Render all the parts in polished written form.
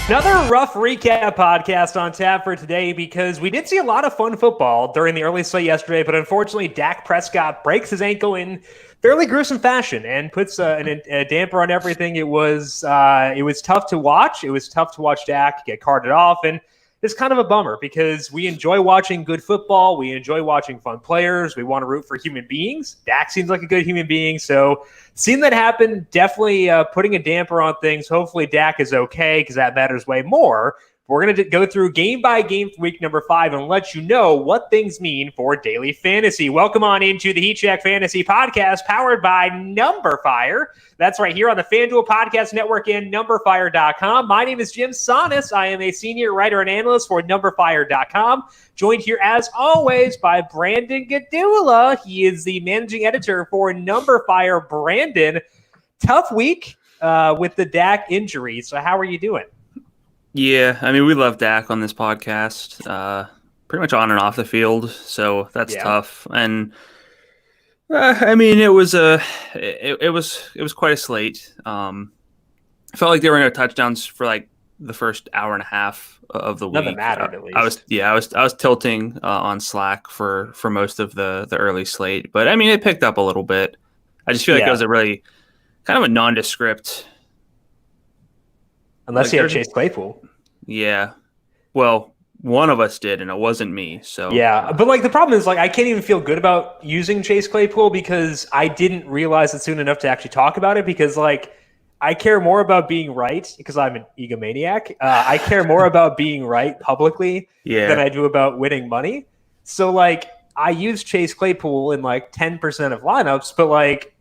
Another rough recap podcast on tap for today because we did see a lot of fun football during the early slate yesterday, but unfortunately Dak Prescott breaks his ankle in fairly gruesome fashion and puts a damper on everything. It was tough to watch. It was tough to watch Dak get carted off, and it's kind of a bummer because we enjoy watching good football. We enjoy watching fun players. We want to root for human beings. Dak seems like a good human being. So seeing that happen, definitely putting a damper on things. Hopefully Dak is okay because that matters way more. We're going to go through game by game for week number 5 and let you know what things mean for daily fantasy. Welcome on into the Heat Check Fantasy Podcast powered by numberFire. That's right here on the FanDuel Podcast Network and numberFire.com. My name is Jim Sonis. I am a senior writer and analyst for numberFire.com. Joined here, as always, by Brandon Gadula. He is the managing editor for numberFire. Brandon, tough week with the Dak injury. So how are you doing? Yeah, I mean, we love Dak on this podcast, pretty much on and off the field, so that's tough. And I mean, it was quite a slate. I felt like they were in touchdowns for like the first hour and a half of the week. Nothing mattered, at least. I was tilting on Slack for most of the early slate, but I mean, it picked up a little bit. I just feel like it was a really kind of a nondescript. Unless you have Chase Claypool. Yeah. Well, one of us did, and it wasn't me. So yeah, but like the problem is like I can't even feel good about using Chase Claypool because I didn't realize it soon enough to actually talk about it because like I care more about being right because I'm an egomaniac. I care more about being right publicly than I do about winning money. So like I use Chase Claypool in like 10% of lineups, but like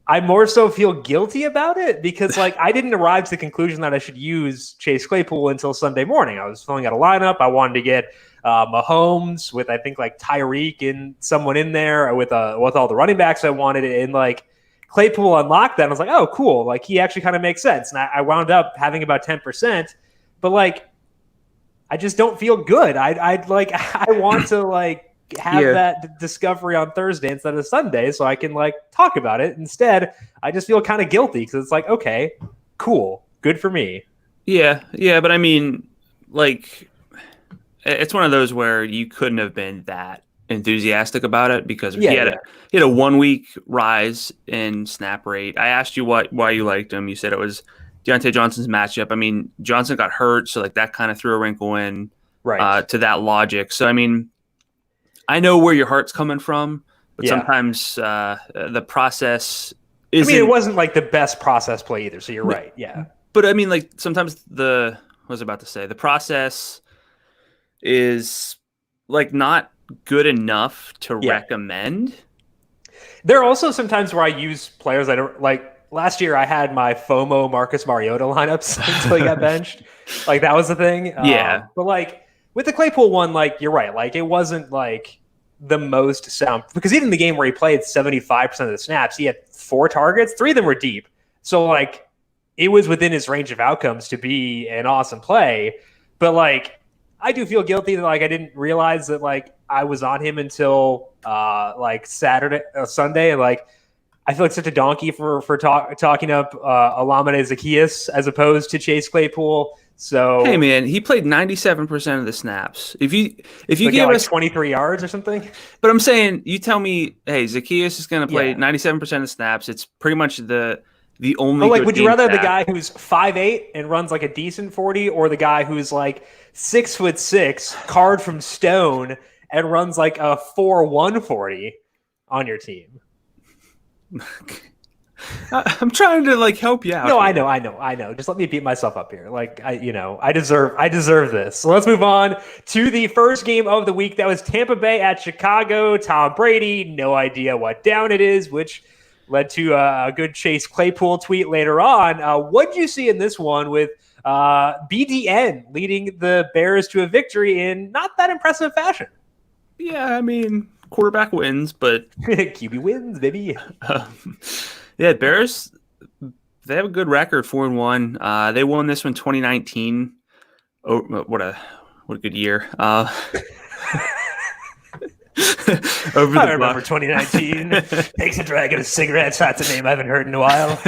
I more so feel guilty about it because, like, I didn't arrive to the conclusion that I should use Chase Claypool until Sunday morning. I was filling out a lineup. I wanted to get Mahomes with, I think, like Tyreek and someone in there with all the running backs I wanted. And, like, Claypool unlocked that. And I was like, oh, cool. Like, he actually kind of makes sense. And I wound up having about 10%. But, like, I just don't feel good. I want to, like, have that discovery on Thursday instead of Sunday so I can like talk about it. Instead, I just feel kind of guilty because it's like, okay, cool. Good for me. Yeah. But I mean, like, it's one of those where you couldn't have been that enthusiastic about it because he had a 1 week rise in snap rate. I asked you why you liked him. You said it was Deontay Johnson's matchup. I mean, Johnson got hurt, so like that kind of threw a wrinkle in to that logic. So, I mean, I know where your heart's coming from, but sometimes the process isn't. I mean, it wasn't like the best process play either, so you're right. Yeah. But I mean, like sometimes the process is like not good enough to recommend. There are also sometimes where I use players I don't like. Last year, I had my FOMO Marcus Mariota lineups until he got benched. Like that was the thing. But like. With the Claypool one, like, you're right. Like, it wasn't, like, the most sound. Because even the game where he played 75% of the snaps, he had 4 targets. 3 of them were deep. So, like, it was within his range of outcomes to be an awesome play. But, like, I do feel guilty that, like, I didn't realize that, like, I was on him until, like, Sunday. And, like, I feel like such a donkey for talking up Olamide Zaccheaus as opposed to Chase Claypool. So hey man, he played 97% of the snaps. If you give us 23 yards or something, but I'm saying you tell me, hey, Zaccheaus is going to play 97% of the snaps. It's pretty much the only. But like, would you rather the guy who's 5'8" and runs like a decent 40, or the guy who's like 6'6", carved from stone, and runs like a 4'1" 40 on your team? I'm trying to like help you out. No, here. I know. Just let me beat myself up here. Like I deserve this. So let's move on to the first game of the week. That was Tampa Bay at Chicago. Tom Brady, no idea what down it is, which led to a good Chase Claypool tweet later on. What did you see in this one with BDN leading the Bears to a victory in not that impressive fashion? Yeah, I mean, quarterback wins, but QB wins, baby. Yeah, Bears, they have a good record, 4-1. They won this one 2019. Oh, what a good year. I remember 2019. Takes a drag of a cigarette. That's a name I haven't heard in a while.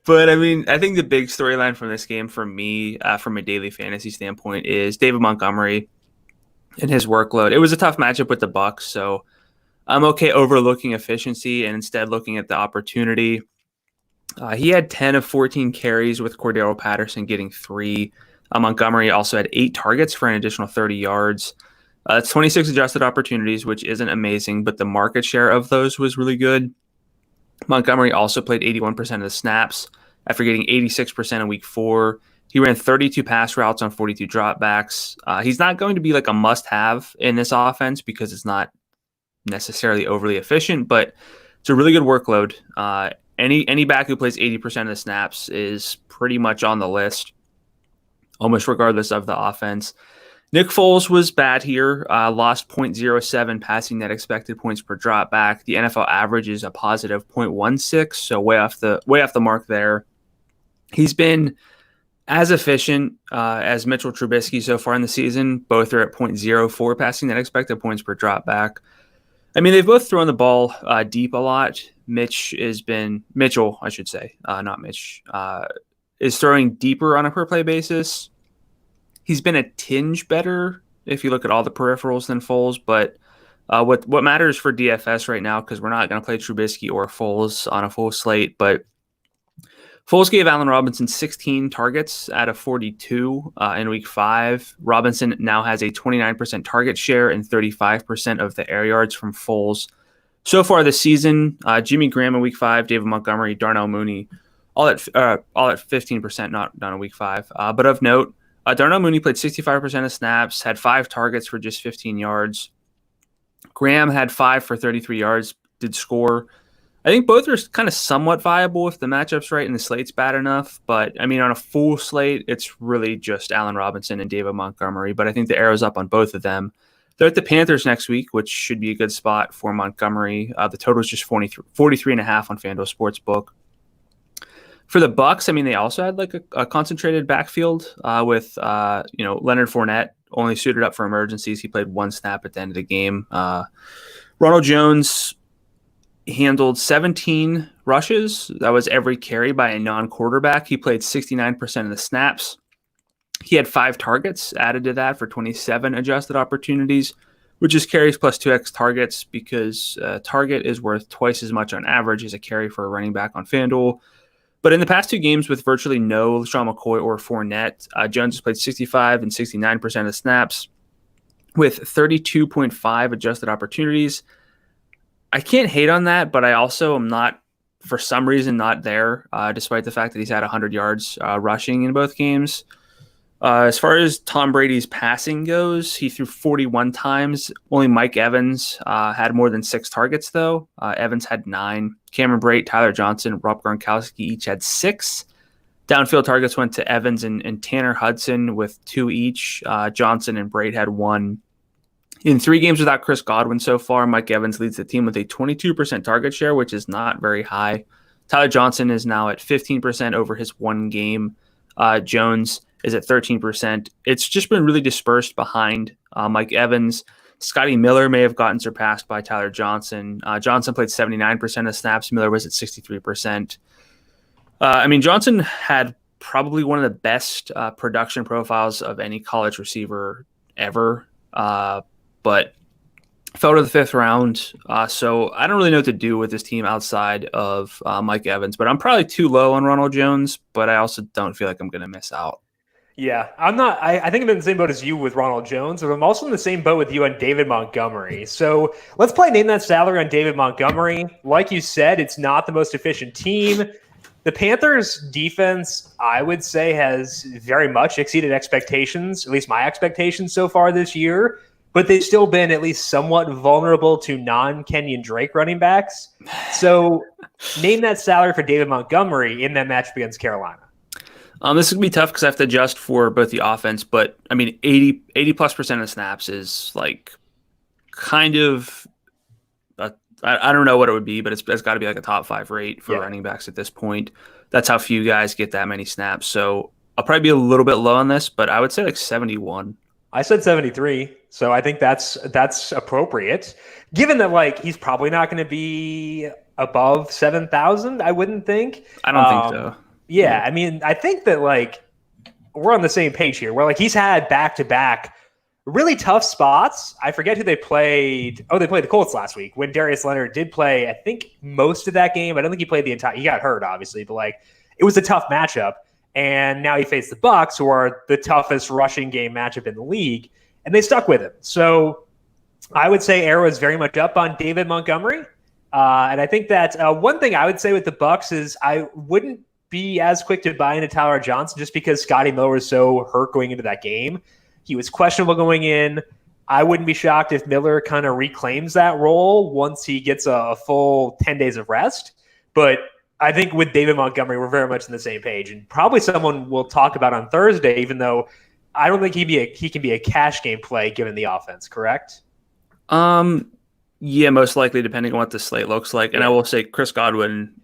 But I mean, I think the big storyline from this game for me, from a daily fantasy standpoint, is David Montgomery and his workload. It was a tough matchup with the Bucs, so I'm okay overlooking efficiency and instead looking at the opportunity. He had 10 of 14 carries with Cordero Patterson getting 3. Montgomery also had 8 targets for an additional 30 yards. It's 26 adjusted opportunities, which isn't amazing, but the market share of those was really good. Montgomery also played 81% of the snaps after getting 86% in week 4. He ran 32 pass routes on 42 dropbacks. He's not going to be like a must-have in this offense because it's not necessarily overly efficient, but it's a really good workload. Any back who plays 80% of the snaps is pretty much on the list, almost regardless of the offense. Nick Foles was bad here, lost 0.07 passing net expected points per drop back. The NFL average is a positive 0.16, so way off the mark there. He's been as efficient as Mitchell Trubisky so far in the season. Both are at 0.04 passing net expected points per drop back. I mean, they've both thrown the ball deep a lot. Mitchell, I should say, not Mitch, is throwing deeper on a per play basis. He's been a tinge better if you look at all the peripherals than Foles, but what matters for DFS right now, because we're not going to play Trubisky or Foles on a full slate, but Foles gave Allen Robinson 16 targets out of 42 in week 5. Robinson now has a 29% target share and 35% of the air yards from Foles. So far this season, Jimmy Graham in week 5, David Montgomery, Darnell Mooney, all at 15%, not in week 5. But of note, Darnell Mooney played 65% of snaps, had 5 targets for just 15 yards. Graham had 5 for 33 yards, did score. I think both are kind of somewhat viable if the matchup's right and the slate's bad enough. But, I mean, on a full slate, it's really just Allen Robinson and David Montgomery. But I think the arrow's up on both of them. They're at the Panthers next week, which should be a good spot for Montgomery. The total is just 43.5 on FanDuel Sportsbook. For the Bucs, I mean, they also had like a concentrated backfield with Leonard Fournette only suited up for emergencies. He played 1 snap at the end of the game. Ronald Jones handled 17 rushes. That was every carry by a non-quarterback. He played 69% of the snaps. He had 5 targets added to that for 27 adjusted opportunities, which is carries plus 2x targets because target is worth twice as much on average as a carry for a running back on FanDuel. But in the past 2 games with virtually no LeSean McCoy or Fournette, Jones has played 65 and 69% of the snaps with 32.5 adjusted opportunities. I can't hate on that, but I also am not, for some reason, not there, despite the fact that he's had 100 yards rushing in both games. As far as Tom Brady's passing goes, he threw 41 times. Only Mike Evans had more than 6 targets, though. Evans had 9. Cameron Brate, Tyler Johnson, Rob Gronkowski each had 6. Downfield targets went to Evans and Tanner Hudson with 2 each. Johnson and Brate had 1. In 3 games without Chris Godwin so far, Mike Evans leads the team with a 22% target share, which is not very high. Tyler Johnson is now at 15% over his 1 game. Jones is at 13%. It's just been really dispersed behind Mike Evans. Scotty Miller may have gotten surpassed by Tyler Johnson. Johnson played 79% of snaps. Miller was at 63%. Johnson had probably one of the best production profiles of any college receiver ever, but fell to the 5th round. So I don't really know what to do with this team outside of Mike Evans, but I'm probably too low on Ronald Jones, but I also don't feel like I'm going to miss out. Yeah, I'm not. I think I'm in the same boat as you with Ronald Jones, but I'm also in the same boat with you on David Montgomery. So let's play Name That Salary on David Montgomery. Like you said, it's not the most efficient team. The Panthers' defense, I would say, has very much exceeded expectations, at least my expectations so far this year. But they've still been at least somewhat vulnerable to non-Kenyon Drake running backs. So name that salary for David Montgomery in that matchup against Carolina. This is going to be tough because I have to adjust for both the offense, but 80+% of the snaps is like kind of, I don't know what it would be, but it's got to be like a top 5 rate for running backs at this point. That's how few guys get that many snaps. So I'll probably be a little bit low on this, but I would say like 71. I said 73, so I think that's appropriate. Given that he's probably not going to be above 7,000, I wouldn't think. I don't think so. Yeah, I mean, I think that like we're on the same page here. Where like he's had back-to-back really tough spots. I forget who they played. Oh, they played the Colts last week when Darius Leonard did play, I think, most of that game. I don't think he played the entire – he got hurt, obviously, but like it was a tough matchup. And now he faced the Bucs, who are the toughest rushing game matchup in the league, and they stuck with him. So I would say Arrow is very much up on David Montgomery. And I think that one thing I would say with the Bucs is I wouldn't be as quick to buy into Tyler Johnson just because Scotty Miller was so hurt going into that game. He was questionable going in. I wouldn't be shocked if Miller kind of reclaims that role once he gets a full 10 days of rest. But I think with David Montgomery, we're very much on the same page. And probably someone we'll talk about on Thursday, even though I don't think he can be a cash game play given the offense, correct? Yeah, most likely, depending on what the slate looks like. And I will say Chris Godwin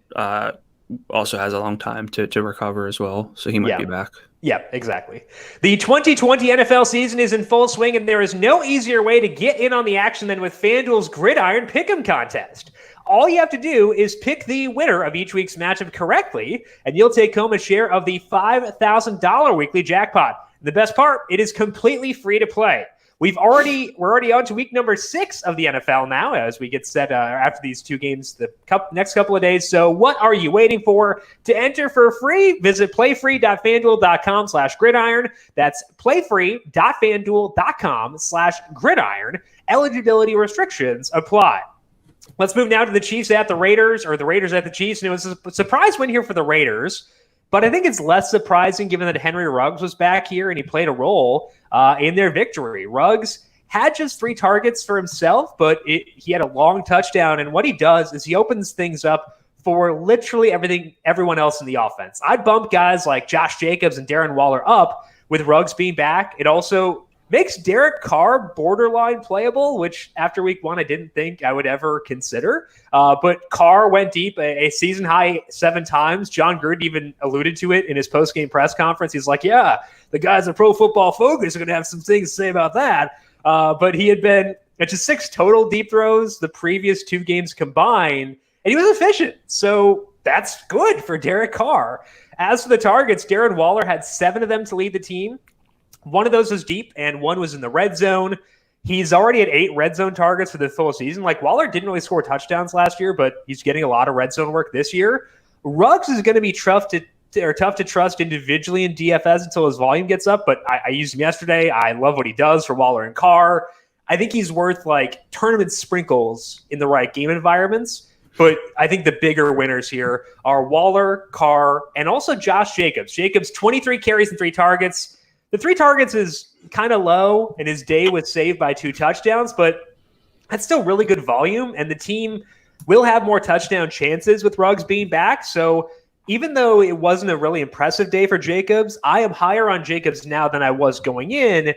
also has a long time to recover as well, so he might be back. Yeah, exactly. The 2020 NFL season is in full swing, and there is no easier way to get in on the action than with FanDuel's Gridiron Pick'em contest. All you have to do is pick the winner of each week's matchup correctly, and you'll take home a share of the $5,000 weekly jackpot. The best part, it is completely free to play. We're already on to week number 6 of the NFL now as we get set after these 2 games the next couple of days. So what are you waiting for? To enter for free, visit playfree.fanduel.com/gridiron. That's playfree.fanduel.com/gridiron. Eligibility restrictions apply. Let's move now to the Chiefs at the Raiders, or the Raiders at the Chiefs. And it was a surprise win here for the Raiders. But I think it's less surprising given that Henry Ruggs was back here and he played a role in their victory. Ruggs had just 3 targets for himself, but he had a long touchdown. And what he does is he opens things up for literally everyone else in the offense. I'd bump guys like Josh Jacobs and Darren Waller up with Ruggs being back. It also makes Derek Carr borderline playable, which after week 1, I didn't think I would ever consider. But Carr went deep, a season high 7 times. John Gruden even alluded to it in his post-game press conference. He's like, yeah, the guys at Pro Football Focus are going to have some things to say about that. But he had been at just 6 total deep throws the previous 2 games combined, and he was efficient. So that's good for Derek Carr. As for the targets, Darren Waller had 7 of them to lead the team. 1 of those was deep, and 1 was in the red zone. He's already at 8 red zone targets for the full season. Like, Waller didn't really score touchdowns last year, but he's getting a lot of red zone work this year. Ruggs is going to be tough to trust individually in DFS until his volume gets up, but I used him yesterday. I love what he does for Waller and Carr. I think he's worth, like, tournament sprinkles in the right game environments. But I think the bigger winners here are Waller, Carr, and also Josh Jacobs. Jacobs, 23 carries and 3 targets. The 3 targets is kind of low, and his day was saved by 2 touchdowns, but that's still really good volume, and the team will have more touchdown chances with Ruggs being back. So even though it wasn't a really impressive day for Jacobs, I am higher on Jacobs now than I was going in,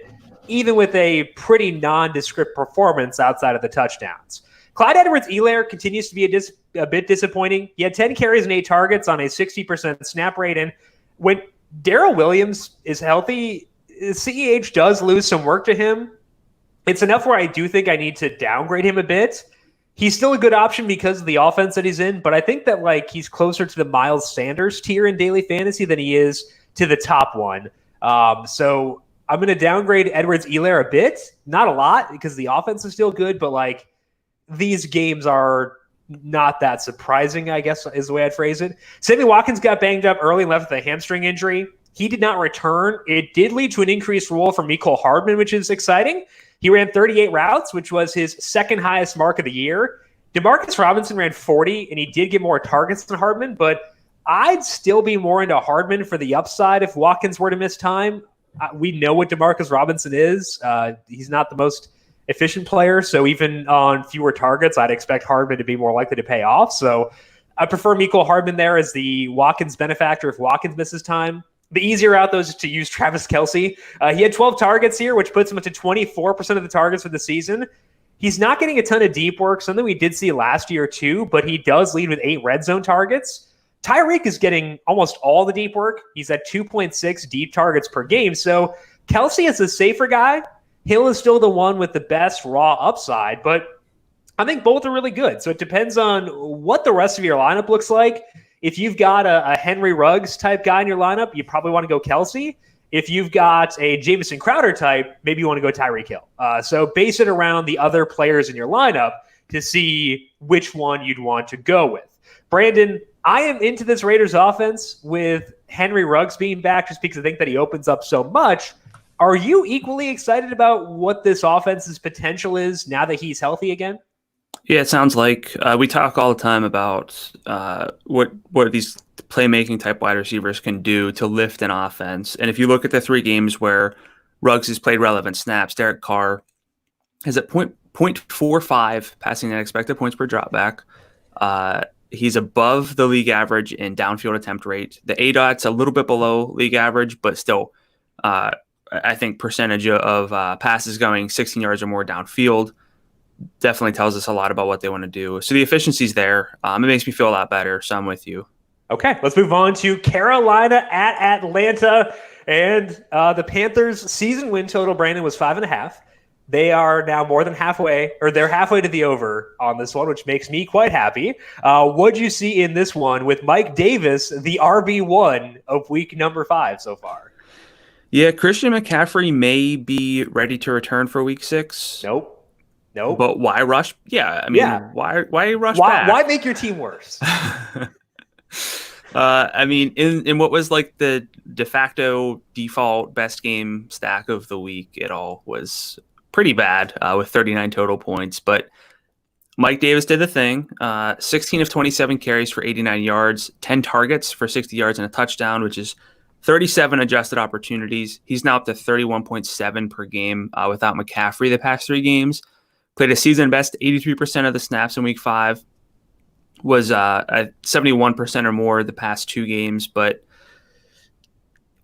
even with a pretty nondescript performance outside of the touchdowns. Clyde Edwards-Helaire continues to be a bit disappointing. He had 10 carries and 8 targets on a 60% snap rate, and when Darrell Williams is healthy, CEH does lose some work to him. It's enough where I do think I need to downgrade him a bit. He's still a good option because of the offense that he's in, but I think that like he's closer to the Miles Sanders tier in daily fantasy than he is to the top one. So I'm going to downgrade Edwards-Helaire a bit, not a lot because the offense is still good, but like these games are not that surprising, I guess is the way I'd phrase it. Sammy Watkins got banged up early and left with a hamstring injury. He did not return. It did lead to an increased role for Mecole Hardman, which is exciting. He ran 38 routes, which was his 2nd highest mark of the year. Demarcus Robinson ran 40, and he did get more targets than Hardman, but I'd still be more into Hardman for the upside if Watkins were to miss time. We know what Demarcus Robinson is. He's not the most efficient player, so even on fewer targets, I'd expect Hardman to be more likely to pay off. So I prefer Mecole Hardman there as the Watkins benefactor if Watkins misses time. The easier route, though, is to use Travis Kelce. He had 12 targets here, which puts him up to 24% of the targets for the season. He's not getting a ton of deep work, something we did see last year too, but he does lead with 8 red zone targets. Tyreek is getting almost all the deep work. He's at 2.6 deep targets per game. So Kelce is a safer guy. Hill is still the one with the best raw upside, but I think both are really good. So it depends on what the rest of your lineup looks like. If you've got a Henry Ruggs type guy in your lineup, you probably want to go Kelsey. If you've got a Jamison Crowder type, maybe you want to go Tyreek Hill. So base it around the other players in your lineup to see which one you'd want to go with. Brandon, I am into this Raiders offense with Henry Ruggs being back just because I think that he opens up so much. Are you equally excited about what this offense's potential is now that he's healthy again? Yeah, it sounds like we talk all the time about what these playmaking type wide receivers can do to lift an offense. And if you look at the 3 games where Ruggs has played relevant snaps, Derek Carr is at 0.45 passing net expected points per dropback. He's above the league average in downfield attempt rate. The ADOT's a little bit below league average, but still, I think percentage of passes going 16 yards or more downfield definitely tells us a lot about what they want to do. So the efficiency's there. It makes me feel a lot better. So I'm with you. Okay, let's move on to Carolina at Atlanta. And the Panthers' season win total, Brandon, was 5.5. They are now more than halfway, or they're halfway to the over on this one, which makes me quite happy. What'd you see in this one with Mike Davis, the RB1 of week number 5 so far? Yeah, Christian McCaffrey may be ready to return for week 6. Nope. But why rush? Yeah, I mean, why rush back? Why make your team worse? I mean, in what was like the de facto default best game stack of the week, it all was pretty bad with 39 total points. But Mike Davis did the thing. 16 of 27 carries for 89 yards, 10 targets for 60 yards and a touchdown, which is 37 adjusted opportunities. He's now up to 31.7 per game without McCaffrey the past 3 games. Played a season best 83% of the snaps in week 5. Was at 71% or more the past 2 games. But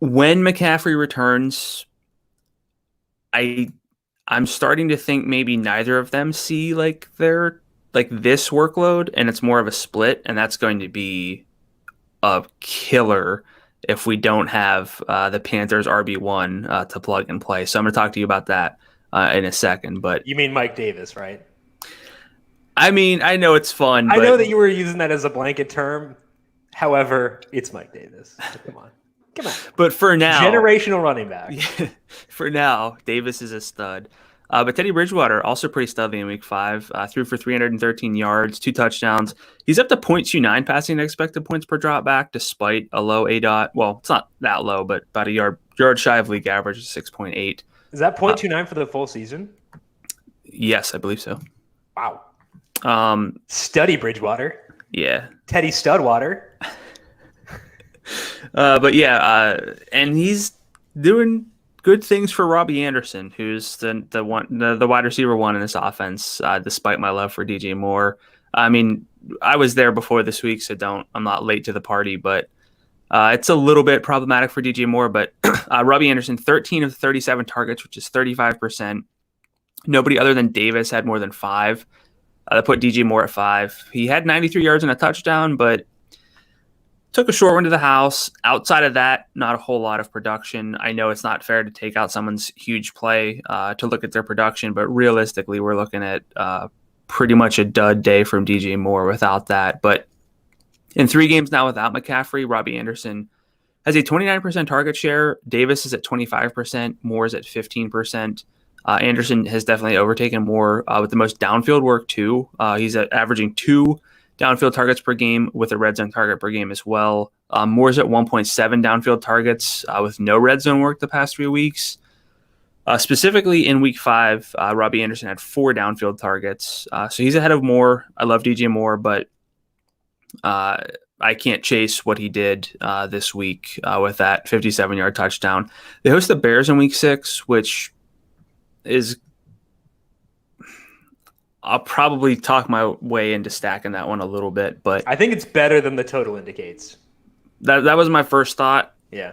when McCaffrey returns, I'm starting to think maybe neither of them see like their this workload, and it's more of a split, and that's going to be a killer if we don't have the Panthers RB1 to plug and play. So I'm going to talk to you about that in a second. But you mean Mike Davis, right? I mean, I know it's fun. I know that you were using that as a blanket term. However, it's Mike Davis. Come on. But for now, generational running back. Yeah, for now, Davis is a stud. But Teddy Bridgewater, also pretty studly in week 5, threw for 313 yards, 2 touchdowns. He's up to 0.29 passing expected points per drop back, despite a low ADOT. Well, it's not that low, but about a yard shy of league average, 6.8. Is that 0.29 for the full season? Yes, I believe so. Wow. Study Bridgewater. Yeah. Teddy Studwater. But yeah, and he's doing good things for Robbie Anderson, who's the wide receiver 1 in this offense, despite my love for DJ Moore. I mean, I was there before this week, so I'm not late to the party, but it's a little bit problematic for DJ Moore. But Robbie Anderson, 13 of 37 targets, which is 35%. Nobody other than Davis had more than 5. That put DJ Moore at 5. He had 93 yards and a touchdown, but took a short one to the house. Outside of that, not a whole lot of production. I know it's not fair to take out someone's huge play to look at their production, but realistically, we're looking at pretty much a dud day from DJ Moore without that. But in 3 games now without McCaffrey, Robbie Anderson has a 29% target share. Davis is at 25%. Moore is at 15%. Anderson has definitely overtaken Moore with the most downfield work, too. He's averaging 2 downfield targets per game with a red zone target per game as well. Moore's at 1.7 downfield targets with no red zone work the past 3 weeks. Specifically in week 5, Robbie Anderson had 4 downfield targets. So he's ahead of Moore. I love DJ Moore, but I can't chase what he did this week with that 57-yard touchdown. They host the Bears in week 6, which is... I'll probably talk my way into stacking that one a little bit, but I think it's better than the total indicates. That was my first thought. Yeah.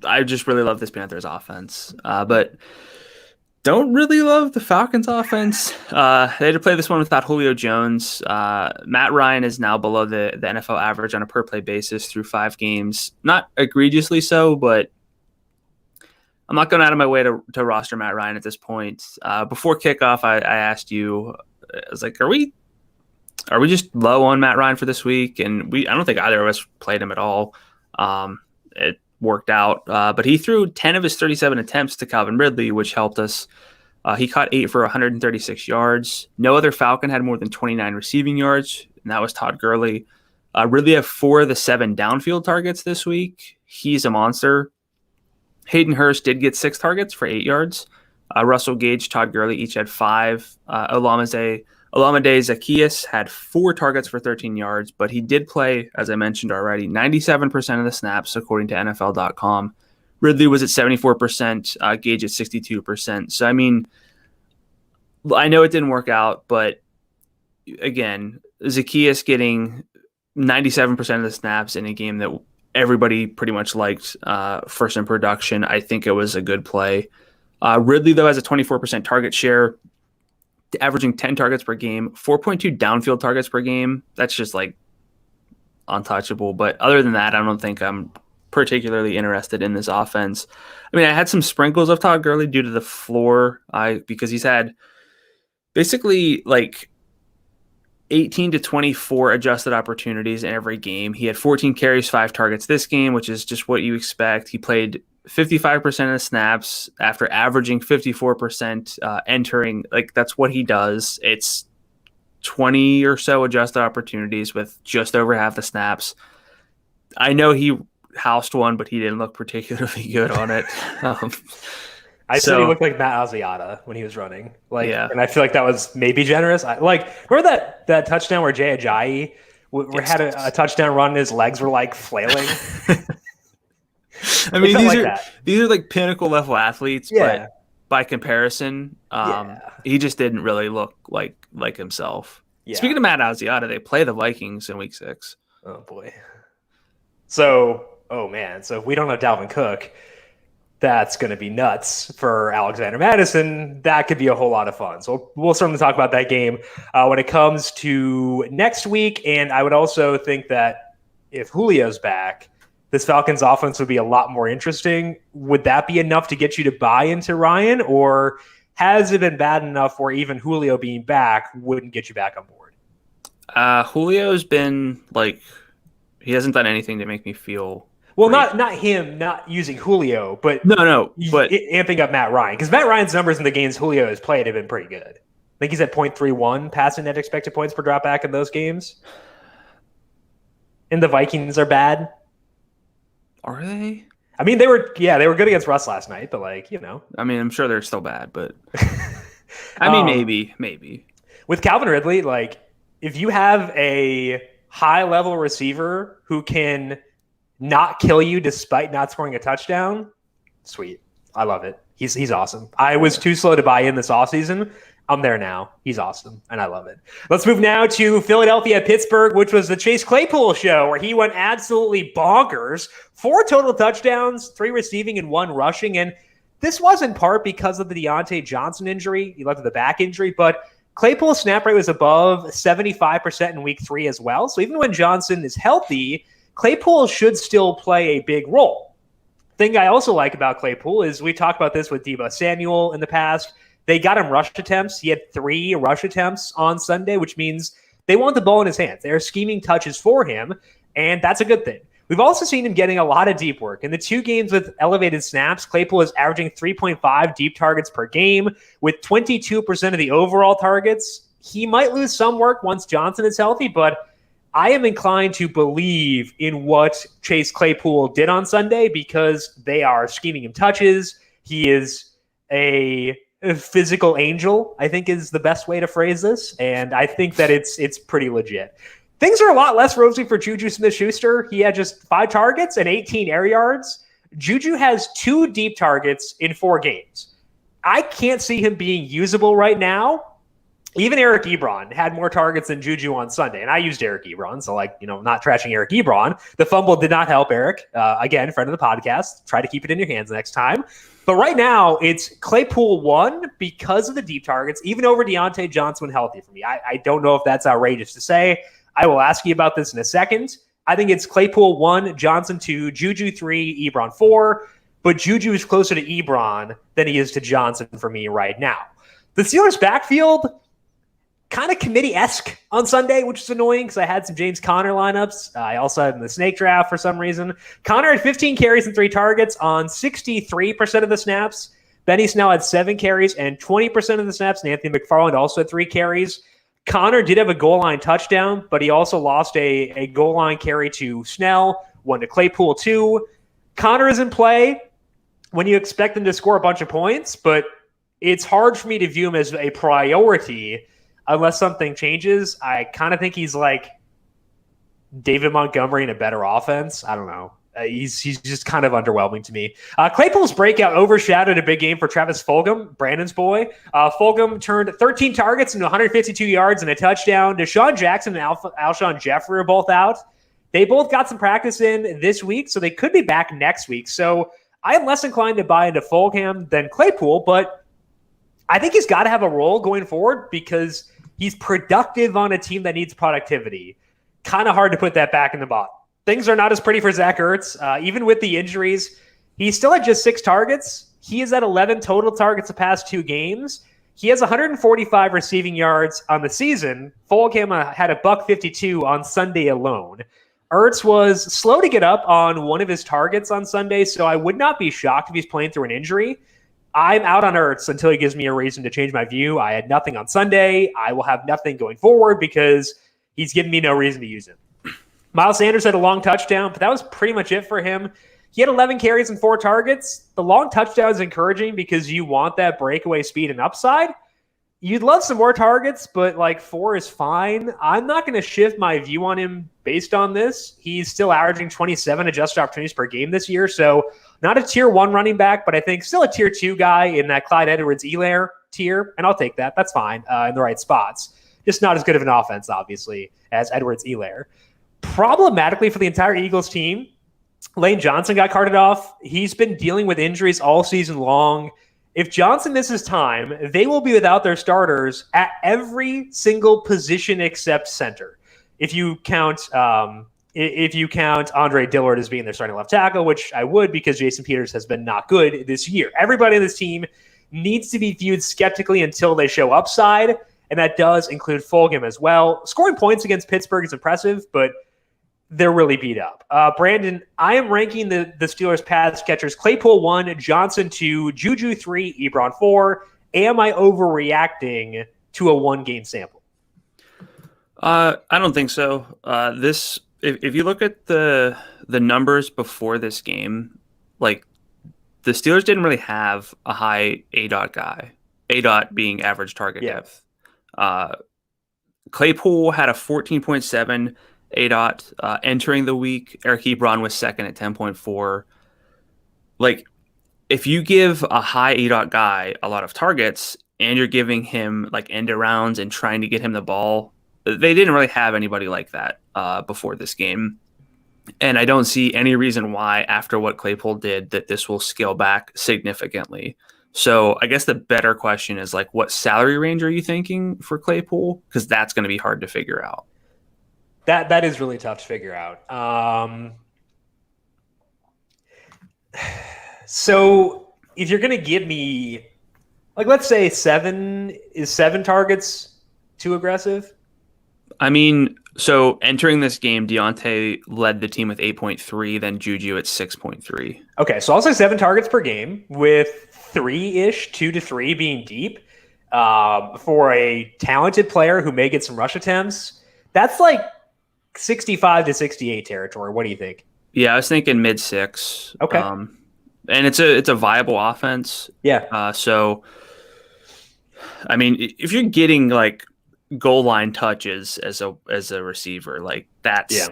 I just really love this Panthers offense, but don't really love the Falcons offense. They had to play this one without Julio Jones. Matt Ryan is now below the NFL average on a per play basis through 5 games. Not egregiously so, but I'm not going out of my way to roster Matt Ryan at this point. Before kickoff, I asked you, I was like, are we Are we just low on Matt Ryan for this week? And I don't think either of us played him at all. It worked out, but he threw 10 of his 37 attempts to Calvin Ridley, which helped us. He caught 8 for 136 yards. No other Falcon had more than 29 receiving yards, and that was Todd Gurley. Ridley had 4 of the 7 downfield targets this week. He's a monster. Hayden Hurst did get 6 targets for 8 yards. Russell Gage, Todd Gurley each had 5. Olamide Zaccheaus had 4 targets for 13 yards, but he did play, as I mentioned already, 97% of the snaps, according to NFL.com. Ridley was at 74%, Gage at 62%. So, I mean, I know it didn't work out, but again, Zaccheaus getting 97% of the snaps in a game that everybody pretty much liked first in production, I think it was a good play. Ridley, though, has a 24% target share, averaging 10 targets per game, 4.2 downfield targets per game. That's just like untouchable. But other than that, I don't think I'm particularly interested in this offense. I mean, I had some sprinkles of Todd Gurley due to the floor, because he's had basically like 18 to 24 adjusted opportunities in every game. He had 14 carries, 5 targets this game, which is just what you expect. He played 55% of the snaps after averaging 54% entering. Like, that's what he does. It's 20 or so adjusted opportunities with just over half the snaps. I know he housed one, but he didn't look particularly good on it. I said he looked like Matt Asiata when he was running. And I feel like that was maybe generous. Remember that touchdown where Jay Ajayi had a touchdown run and his legs were like flailing? I mean, these are like pinnacle level athletes, but by comparison, he just didn't really look like himself. Yeah. Speaking of Matt Asiata, they play the Vikings in week 6. Oh boy. So if we don't have Dalvin Cook, that's going to be nuts for Alexander Madison. That could be a whole lot of fun. So we'll certainly talk about that game when it comes to next week. And I would also think that if Julio's back, this Falcons offense would be a lot more interesting. Would that be enough to get you to buy into Ryan, or has it been bad enough where even Julio being back wouldn't get you back on board? Julio's been he hasn't done anything to make me feel. Well, not him not using Julio, but but amping up Matt Ryan, because Matt Ryan's numbers in the games Julio has played have been pretty good. I think he's at 0.31 passing net expected points per dropback in those games. And the Vikings are bad. Are they? I mean, they were good against Russ last night, but I mean, I'm sure they're still bad, but I mean, maybe. With Calvin Ridley, if you have a high-level receiver who can not kill you despite not scoring a touchdown, sweet. I love it. He's awesome. I was too slow to buy in this offseason. I'm there now. He's awesome, and I love it. Let's move now to Philadelphia, Pittsburgh, which was the Chase Claypool show, where he went absolutely bonkers. 4 total touchdowns, 3 receiving and 1 rushing, and this was in part because of the Deontay Johnson injury. He left with a back injury, but Claypool's snap rate was above 75% in week 3 as well. So even when Johnson is healthy, Claypool should still play a big role. Thing I also like about Claypool is we talked about this with Deebo Samuel in the past. They got him rush attempts. He had 3 rush attempts on Sunday, which means they want the ball in his hands. They're scheming touches for him, and that's a good thing. We've also seen him getting a lot of deep work. In the 2 games with elevated snaps, Claypool is averaging 3.5 deep targets per game with 22% of the overall targets. He might lose some work once Johnson is healthy, but I am inclined to believe in what Chase Claypool did on Sunday because they are scheming him touches. He is a physical angel, I think is the best way to phrase this, and I think that it's pretty legit. Things are a lot less rosy for Juju Smith-Schuster. He had just 5 targets and 18 air yards. Juju has 2 deep targets in 4 games. I can't see him being usable right now. Even Eric Ebron had more targets than Juju on Sunday, and I used Eric Ebron, so not trashing Eric Ebron. The fumble did not help Eric. Again, friend of the podcast. Try to keep it in your hands next time. But right now, it's Claypool 1 because of the deep targets, even over Deontay Johnson when healthy for me. I don't know if that's outrageous to say. I will ask you about this in a second. I think it's Claypool 1, Johnson 2, Juju 3, Ebron 4, but Juju is closer to Ebron than he is to Johnson for me right now. The Steelers' backfield kind of committee-esque on Sunday, which is annoying because I had some James Conner lineups. I also had him in the snake draft for some reason. Conner had 15 carries and 3 targets on 63% of the snaps. Benny Snell had 7 carries and 20% of the snaps, and Anthony McFarland also had 3 carries. Conner did have a goal line touchdown, but he also lost a goal line carry to Snell, one to Claypool too. Conner is in play when you expect him to score a bunch of points, but it's hard for me to view him as a priority unless something changes. I kind of think he's like David Montgomery in a better offense. I don't know. He's just kind of underwhelming to me. Claypool's breakout overshadowed a big game for Travis Fulgham, Brandon's boy. Fulgham turned 13 targets into 152 yards and a touchdown. Deshaun Jackson and Alshon Jeffrey are both out. They both got some practice in this week, so they could be back next week. So I am less inclined to buy into Fulgham than Claypool, but I think he's got to have a role going forward because he's productive on a team that needs productivity. Kind of hard to put that back in the bottom. Things are not as pretty for Zach Ertz. Even with the injuries, he's still at just 6 targets. He is at 11 total targets the past 2 games. He has 145 receiving yards on the season. Fulgham had a $152 on Sunday alone. Ertz was slow to get up on one of his targets on Sunday, so I would not be shocked if he's playing through an injury. I'm out on Ertz until he gives me a reason to change my view. I had nothing on Sunday. I will have nothing going forward because he's given me no reason to use him. Miles Sanders had a long touchdown, but that was pretty much it for him. He had 11 carries and 4 targets. The long touchdown is encouraging because you want that breakaway speed and upside. You'd love some more targets, but like 4 is fine. I'm not going to shift my view on him based on this. He's still averaging 27 adjusted opportunities per game this year, so not a tier 1 running back, but I think still a tier 2 guy in that Clyde Edwards-Helaire tier, and I'll take that. That's fine in the right spots. Just not as good of an offense, obviously, as Edwards-Helaire. Problematically for the entire Eagles team, Lane Johnson got carted off. He's been dealing with injuries all season long. If Johnson misses time, they will be without their starters at every single position except center. If you count Andre Dillard as being their starting left tackle, which I would because Jason Peters has been not good this year. Everybody on this team needs to be viewed skeptically until they show upside, and that does include Fulgham as well. Scoring points against Pittsburgh is impressive, but they're really beat up. Brandon, I am ranking the Steelers pass catchers Claypool 1, Johnson 2, Juju 3, Ebron 4. Am I overreacting to a 1-game sample? I don't think so. If you look at the numbers before this game, like the Steelers didn't really have a high ADOT guy. ADOT being average target depth. Claypool had a 14.7 ADOT entering the week. Eric Ebron was second at 10.4. Like, if you give a high ADOT guy a lot of targets and you're giving him like end arounds and trying to get him the ball, they didn't really have anybody like that before this game. And I don't see any reason why, after what Claypool did, that this will scale back significantly. So I guess the better question is, like, what salary range are you thinking for Claypool? Because that's going to be hard to figure out. That is really tough to figure out. So if you're going to give me, like, let's say 7 targets too aggressive? I mean, so entering this game, Deontay led the team with 8.3, then Juju at 6.3. Okay, so I'll say 7 targets per game with 3-ish, 2 to 3 being deep for a talented player who may get some rush attempts. That's like 65 to 68 territory. What do you think? Yeah, I was thinking mid-6. Okay. And it's a viable offense. Yeah. So, I mean, if you're getting like goal line touches as a receiver, like that's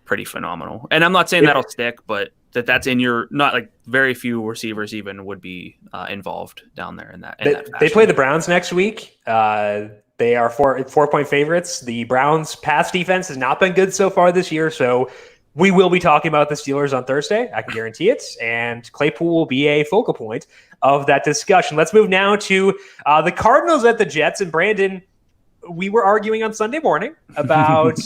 pretty phenomenal. And I'm not saying that'll stick, but that's in your, not like very few receivers even would be involved down there in that. They play the Browns next week. They are 4-point favorites. The Browns' pass defense has not been good so far this year, so we will be talking about the Steelers on Thursday. I can guarantee it. And Claypool will be a focal point of that discussion. Let's move now to the Cardinals at the Jets. And Brandon, we were arguing on Sunday morning about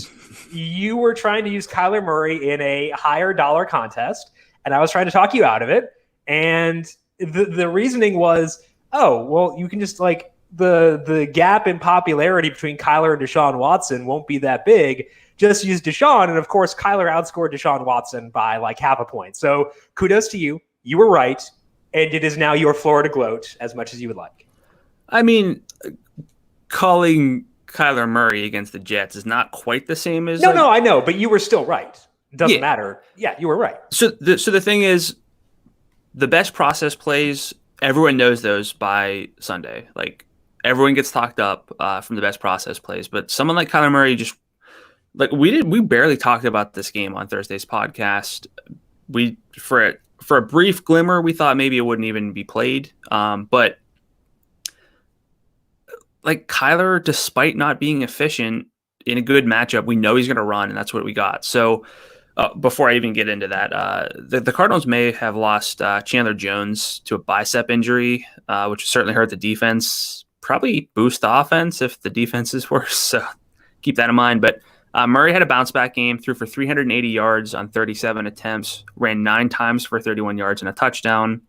you were trying to use Kyler Murray in a higher dollar contest, and I was trying to talk you out of it. And the reasoning was, oh, well, you can just like the gap in popularity between Kyler and Deshaun Watson won't be that big. Just use Deshaun, and of course, Kyler outscored Deshaun Watson by like half a point. So kudos to you. You were right, and it is now your floor to gloat as much as you would like. I mean, calling Kyler Murray against the Jets is not quite the same as... No, I know, but you were still right. It doesn't matter. Yeah, you were right. So the thing is, the best process plays, everyone knows those by Sunday. Like, everyone gets talked up from the best process plays, but someone like Kyler Murray just... Like, we barely talked about this game on Thursday's podcast. For a brief glimmer, we thought maybe it wouldn't even be played. But like Kyler, despite not being efficient in a good matchup, we know he's going to run, and that's what we got. So before I even get into that, the Cardinals may have lost Chandler Jones to a bicep injury, which certainly hurt the defense. Probably boost the offense if the defense is worse. So keep that in mind. But Murray had a bounce-back game, threw for 380 yards on 37 attempts, ran 9 times for 31 yards and a touchdown.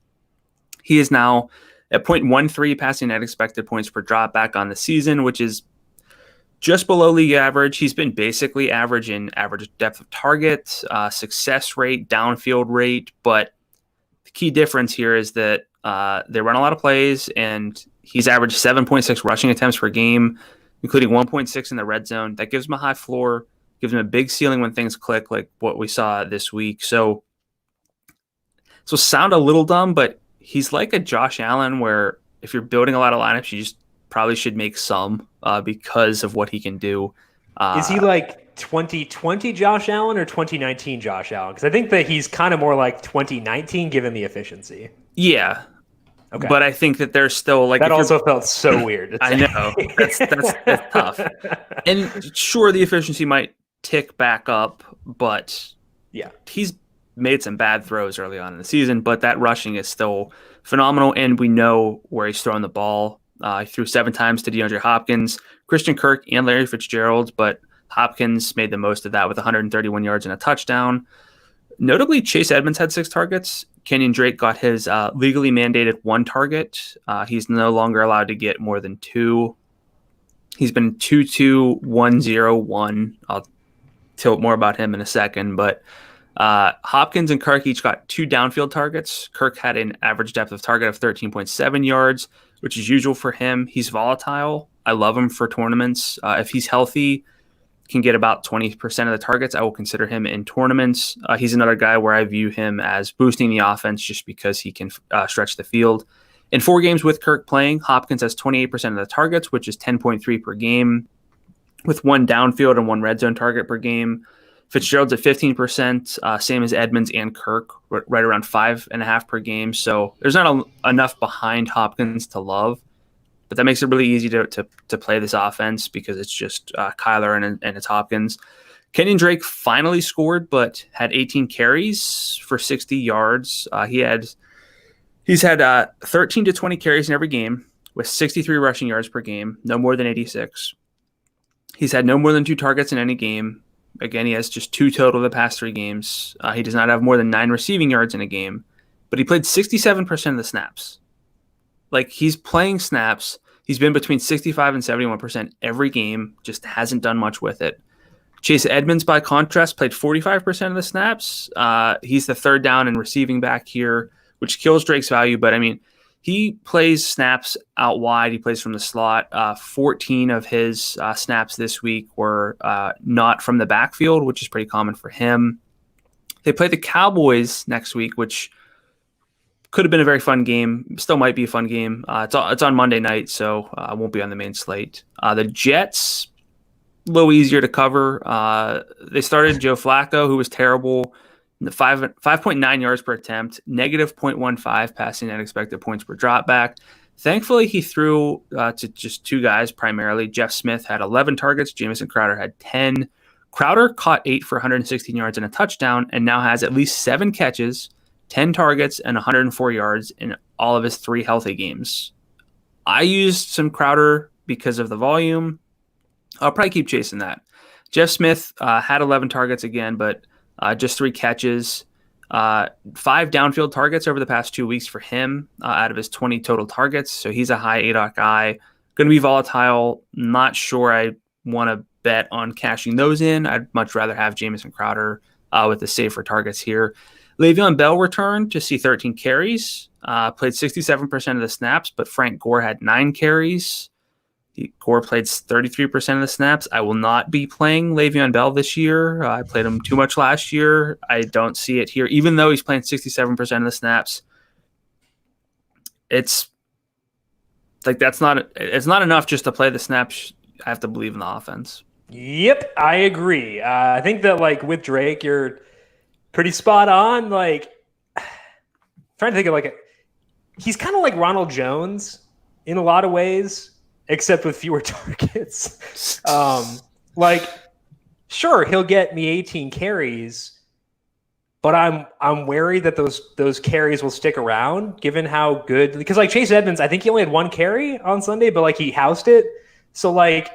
He is now at 0.13 passing net expected points per drop back on the season, which is just below league average. He's been basically average in average depth of target, success rate, downfield rate, but the key difference here is that they run a lot of plays, and he's averaged 7.6 rushing attempts per game, including 1.6 in the red zone. That gives him a high floor, gives him a big ceiling when things click, like what we saw this week. So sound a little dumb, but he's like a Josh Allen, where if you're building a lot of lineups, you just probably should make some because of what he can do. Is he like 2020 Josh Allen or 2019 Josh Allen? Because I think that he's kind of more like 2019 given the efficiency. Yeah. Okay. But I think that there's still like... That also felt so weird. I know. That's tough. And sure, the efficiency might tick back up, but yeah, he's made some bad throws early on in the season, but that rushing is still phenomenal, and we know where he's throwing the ball. He threw 7 times to DeAndre Hopkins, Christian Kirk, and Larry Fitzgerald, but Hopkins made the most of that with 131 yards and a touchdown. Notably, Chase Edmonds had 6 targets. Kenyon Drake got his legally mandated 1 target. He's no longer allowed to get more than 2. He's been 2-2-1-0-1. I'll tilt more about him in a second, but Hopkins and Kirk each got 2 downfield targets. Kirk had an average depth of target of 13.7 yards, which is usual for him. He's volatile. I love him for tournaments. If he's healthy, can get about 20% of the targets, I will consider him in tournaments. He's another guy where I view him as boosting the offense just because he can stretch the field. In 4 games with Kirk playing, Hopkins has 28% of the targets, which is 10.3 per game, with 1 downfield and 1 red zone target per game. Fitzgerald's at 15%, same as Edmonds and Kirk, right around 5.5 per game. So there's not enough behind Hopkins to love, but that makes it really easy to play this offense because it's just Kyler and it's Hopkins. Kenyon Drake finally scored, but had 18 carries for 60 yards. He's had 13 to 20 carries in every game with 63 rushing yards per game, no more than 86. He's had no more than 2 targets in any game. Again, he has just 2 total the past 3 games. He does not have more than 9 receiving yards in a game, but he played 67% of the snaps. Like, he's playing snaps. He's been between 65 and 71% every game, just hasn't done much with it. Chase Edmonds, by contrast, played 45% of the snaps. He's the third down and receiving back here, which kills Drake's value. But, I mean, he plays snaps out wide. He plays from the slot. 14 of his snaps this week were not from the backfield, which is pretty common for him. They play the Cowboys next week, which could have been a very fun game. Still might be a fun game. It's on Monday night, so I won't be on the main slate. The Jets, a little easier to cover. They started Joe Flacco, who was terrible. 5.9 yards per attempt, negative 0.15 passing net expected points per drop back. Thankfully, he threw to just 2 guys primarily. Jeff Smith had 11 targets. Jamison Crowder had 10. Crowder caught 8 for 116 yards and a touchdown and now has at least 7 catches, 10 targets, and 104 yards in all of his 3 healthy games. I used some Crowder because of the volume. I'll probably keep chasing that. Jeff Smith had 11 targets again, but just 3 catches, 5 downfield targets over the past 2 weeks for him out of his 20 total targets. So he's a high ADOT guy. going to be volatile. Not sure I want to bet on cashing those in. I'd much rather have Jamison Crowder with the safer targets here. Le'Veon Bell returned to see 13 carries, played 67% of the snaps, but Frank Gore had 9 carries. Gore played 33% of the snaps. I will not be playing Le'Veon Bell this year. I played him too much last year. I don't see it here, even though he's playing 67% of the snaps. It's like it's not enough just to play the snaps. I have to believe in the offense. Yep, I agree. I think that like with Drake, you're pretty spot on. Like, trying to think of he's kind of like Ronald Jones in a lot of ways, except with fewer targets. Sure, he'll get me 18 carries, but I'm wary that those carries will stick around, given how good. Because like Chase Edmonds, I think he only had 1 carry on Sunday, but like he housed it. So like,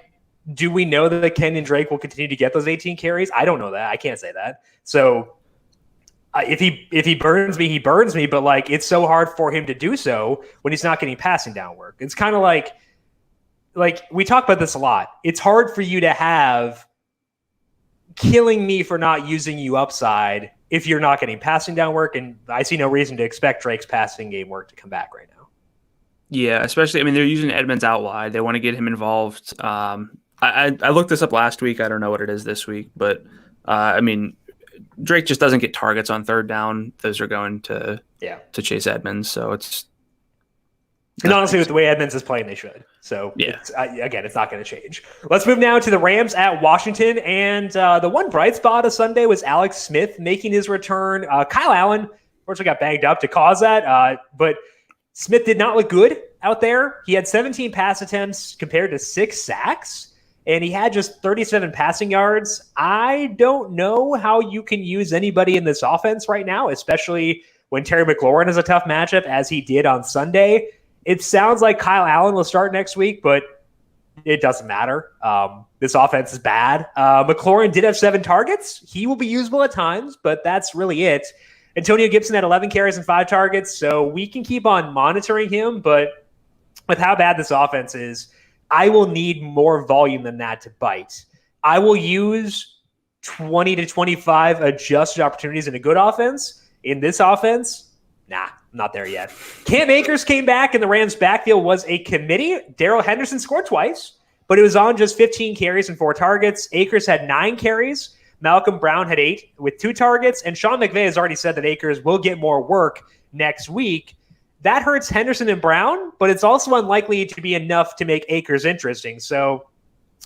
do we know that Kenyon Drake will continue to get those 18 carries? I don't know that. I can't say that. So if he burns me, he burns me. But like, it's so hard for him to do so when he's not getting passing down work. It's kind of like we talk about this a lot. It's hard for you to have killing me for not using you upside if you're not getting passing down work. And I see no reason to expect Drake's passing game work to come back right now. Yeah, especially, I mean, they're using Edmonds out wide. They want to get him involved. I looked this up last week. I don't know what it is this week, but I mean, Drake just doesn't get targets on third down. Those are going to Chase Edmonds. So and honestly, with the way Edmonds is playing, they should. So yeah, it's not going to change. Let's move now to the Rams at Washington. And the one bright spot of Sunday was Alex Smith making his return. Kyle Allen, unfortunately, got banged up to cause that. But Smith did not look good out there. He had 17 pass attempts compared to 6 sacks. And he had just 37 passing yards. I don't know how you can use anybody in this offense right now, especially when Terry McLaurin has a tough matchup, as he did on Sunday. It sounds like Kyle Allen will start next week, but it doesn't matter. This offense is bad. McLaurin did have 7 targets. He will be usable at times, but that's really it. Antonio Gibson had 11 carries and 5 targets, so we can keep on monitoring him, but with how bad this offense is, I will need more volume than that to bite. I will use 20 to 25 adjusted opportunities in a good offense. In this offense, nah, I'm not there yet. Cam Akers came back, and the Rams' backfield was a committee. Darrell Henderson scored twice, but it was on just 15 carries and 4 targets. Akers had 9 carries. Malcolm Brown had 8 with 2 targets. And Sean McVay has already said that Akers will get more work next week. That hurts Henderson and Brown, but it's also unlikely to be enough to make Akers interesting. So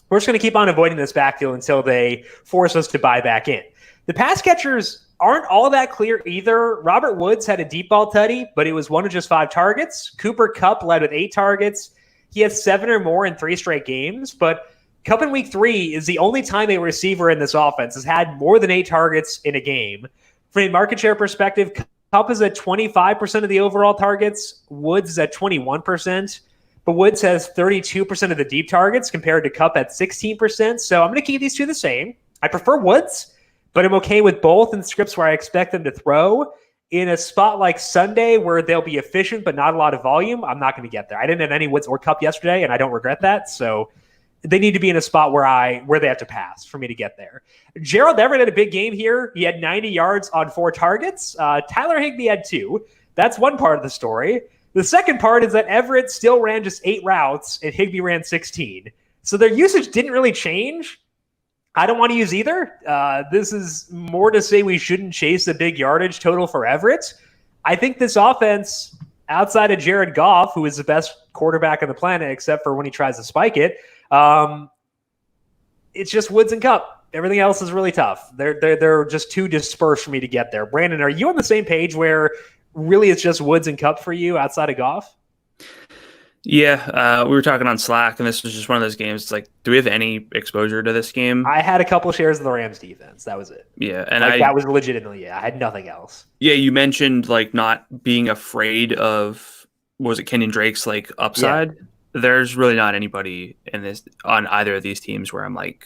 we're just going to keep on avoiding this backfield until they force us to buy back in. The pass catchers aren't all that clear either. Robert Woods had a deep ball tutty, but it was 1 of just 5 targets. Cooper Kupp led with 8 targets. He has 7 or more in 3 straight games, but Kupp in week 3 is the only time a receiver in this offense has had more than 8 targets in a game. From a market share perspective, Kupp is at 25% of the overall targets. Woods is at 21%. But Woods has 32% of the deep targets compared to Kupp at 16%. So I'm going to keep these two the same. I prefer Woods, but I'm okay with both in scripts where I expect them to throw. In a spot like Sunday where they'll be efficient but not a lot of volume, I'm not going to get there. I didn't have any Woods or Kupp yesterday, and I don't regret that. So they need to be in a spot where they have to pass for me to get there. Gerald Everett had a big game here. He had 90 yards on 4 targets. Tyler Higbee had 2. That's one part of the story. The second part is that Everett still ran just 8 routes and Higbee ran 16. So their usage didn't really change. I don't want to use either. This is more to say we shouldn't chase the big yardage total for Everett. I think this offense, outside of Jared Goff, who is the best quarterback on the planet, except for when he tries to spike it, it's just Woods and Kupp. Everything else is really tough. They're just too dispersed for me to get there. Brandon, are you on the same page where really it's just Woods and Kupp for you outside of Goff? Yeah, we were talking on Slack, and this was just one of those games. It's like, do we have any exposure to this game? I had a couple shares of the Rams defense. That was it. Yeah, and that was legitimately, I had nothing else. Yeah, you mentioned like not being afraid of, was it Kenyon Drake's like upside? Yeah. There's really not anybody on either of these teams where I'm like,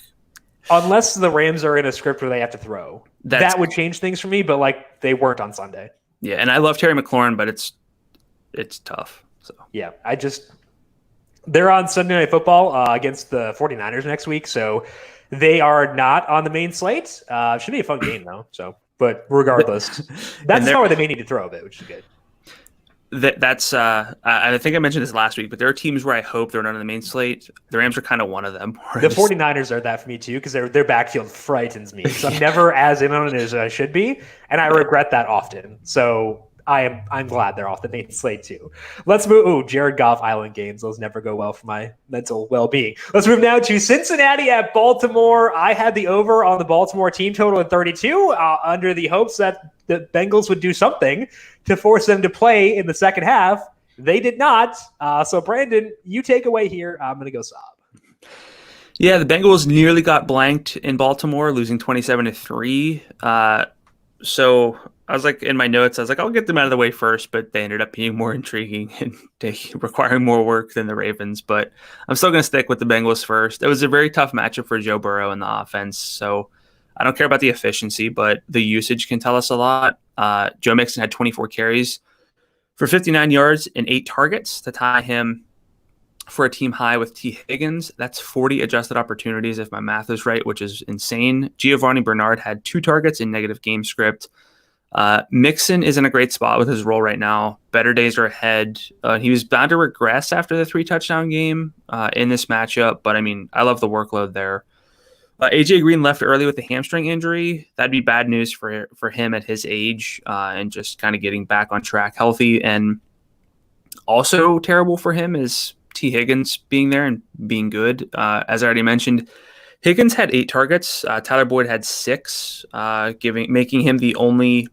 unless the Rams are in a script where they have to throw, that would change things for me. But like they weren't on Sunday. Yeah, and I love Terry McLaurin, but it's tough. So yeah, They're on Sunday Night Football against the 49ers next week, so they are not on the main slate. Should be a fun game, though. But regardless, that's not where they may need to throw a bit, which is good. I think I mentioned this last week, but there are teams where I hope they're not on the main slate. The Rams are kind of one of them. The 49ers are that for me too, because their backfield frightens me. So I'm never as in on it as I should be, and I regret that often. So I'm glad they're off the main slate too. Let's move. Ooh, Jared Goff Island games. Those never go well for my mental well-being. Let's move now to Cincinnati at Baltimore. I had the over on the Baltimore team total at 32 under the hopes that the Bengals would do something to force them to play in the second half. They did not. So Brandon, you take away here. I'm going to go Saab. Yeah, the Bengals nearly got blanked in Baltimore, losing 27-3. So I was like, in my notes, I was like, I'll get them out of the way first, but they ended up being more intriguing and requiring more work than the Ravens. But I'm still going to stick with the Bengals first. It was a very tough matchup for Joe Burrow in the offense. So I don't care about the efficiency, but the usage can tell us a lot. Joe Mixon had 24 carries for 59 yards and 8 targets to tie him for a team high with T. Higgins. That's 40 adjusted opportunities, if my math is right, which is insane. Giovanni Bernard had 2 targets in negative game script. Mixon is in a great spot with his role right now. Better days are ahead. He was bound to regress after the 3-touchdown game in this matchup, but I mean, I love the workload there. AJ Green left early with a hamstring injury. That'd be bad news for him at his age and just kind of getting back on track healthy. And also terrible for him is T. Higgins being there and being good. As I already mentioned, Higgins had 8 targets. Tyler Boyd had 6, making him the only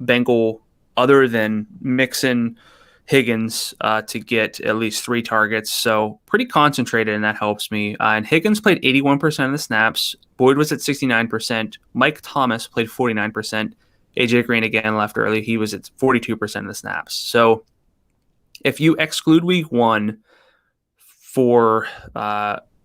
Bengal other than Mixon, Higgins to get at least 3 targets. So pretty concentrated, and that helps me. And Higgins played 81% of the snaps. Boyd was at 69%. Mike Thomas played 49%. AJ Green again left early. He was at 42% of the snaps. So if you exclude week 1 for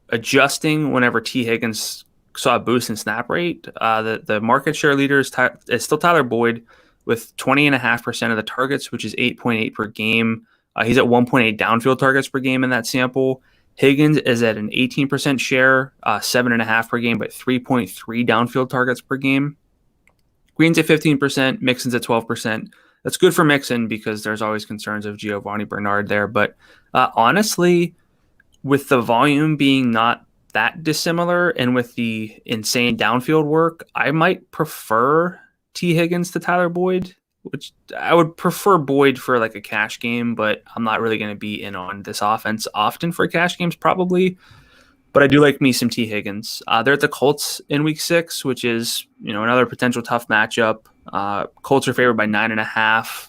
adjusting whenever T. Higgins saw a boost in snap rate, the market share leader is still Tyler Boyd with 20.5% of the targets, which is 8.8 per game. He's at 1.8 downfield targets per game in that sample. Higgins is at an 18% share, 7.5 per game, but 3.3 downfield targets per game. Green's at 15%, Mixon's at 12%. That's good for Mixon because there's always concerns of Giovanni Bernard there. But honestly, with the volume being not that dissimilar and with the insane downfield work, I might prefer T. Higgins to Tyler Boyd, which I would prefer Boyd for like a cash game, but I'm not really going to be in on this offense often for cash games probably. But I do like me some T. Higgins. They're at the Colts in week 6, which is, another potential tough matchup. Colts are favored by 9.5,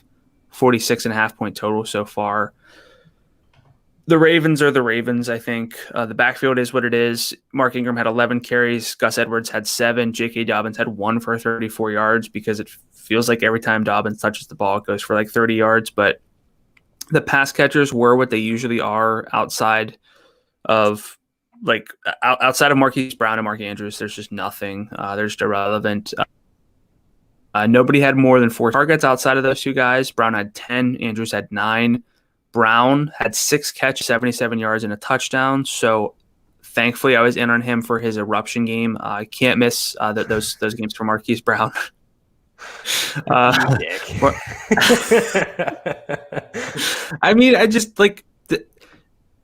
46.5 point total so far. The Ravens are the Ravens, I think. The backfield is what it is. Mark Ingram had 11 carries. Gus Edwards had 7. J.K. Dobbins had 1 for 34 yards because it feels like every time Dobbins touches the ball, it goes for like 30 yards. But the pass catchers were what they usually are outside of Marquise Brown and Mark Andrews. There's just nothing. They're just irrelevant. Nobody had more than 4 targets outside of those 2 guys. Brown had 10. Andrews had 9. Brown had 6 catches, 77 yards, and a touchdown. So thankfully, I was in on him for his eruption game. I can't miss those games for Marquise Brown. I mean, I just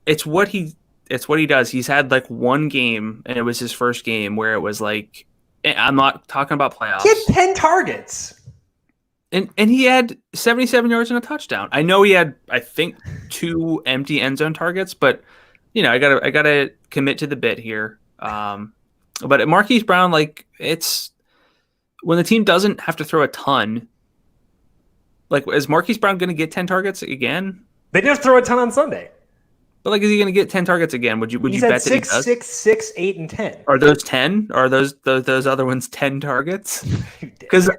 it's what he does. He's had like one game, and it was his first game where it was like, I'm not talking about playoffs. He had 10 targets. And he had 77 yards and a touchdown. I know he had, I think, 2 empty end zone targets, but I gotta commit to the bit here. But at Marquise Brown, it's when the team doesn't have to throw a ton. Is Marquise Brown going to get 10 targets again? They just throw a ton on Sunday. But is he going to get 10 targets again? Would you bet that he does? 6, 6, 8, and 10. Are those 10? Are those other ones 10 targets? Because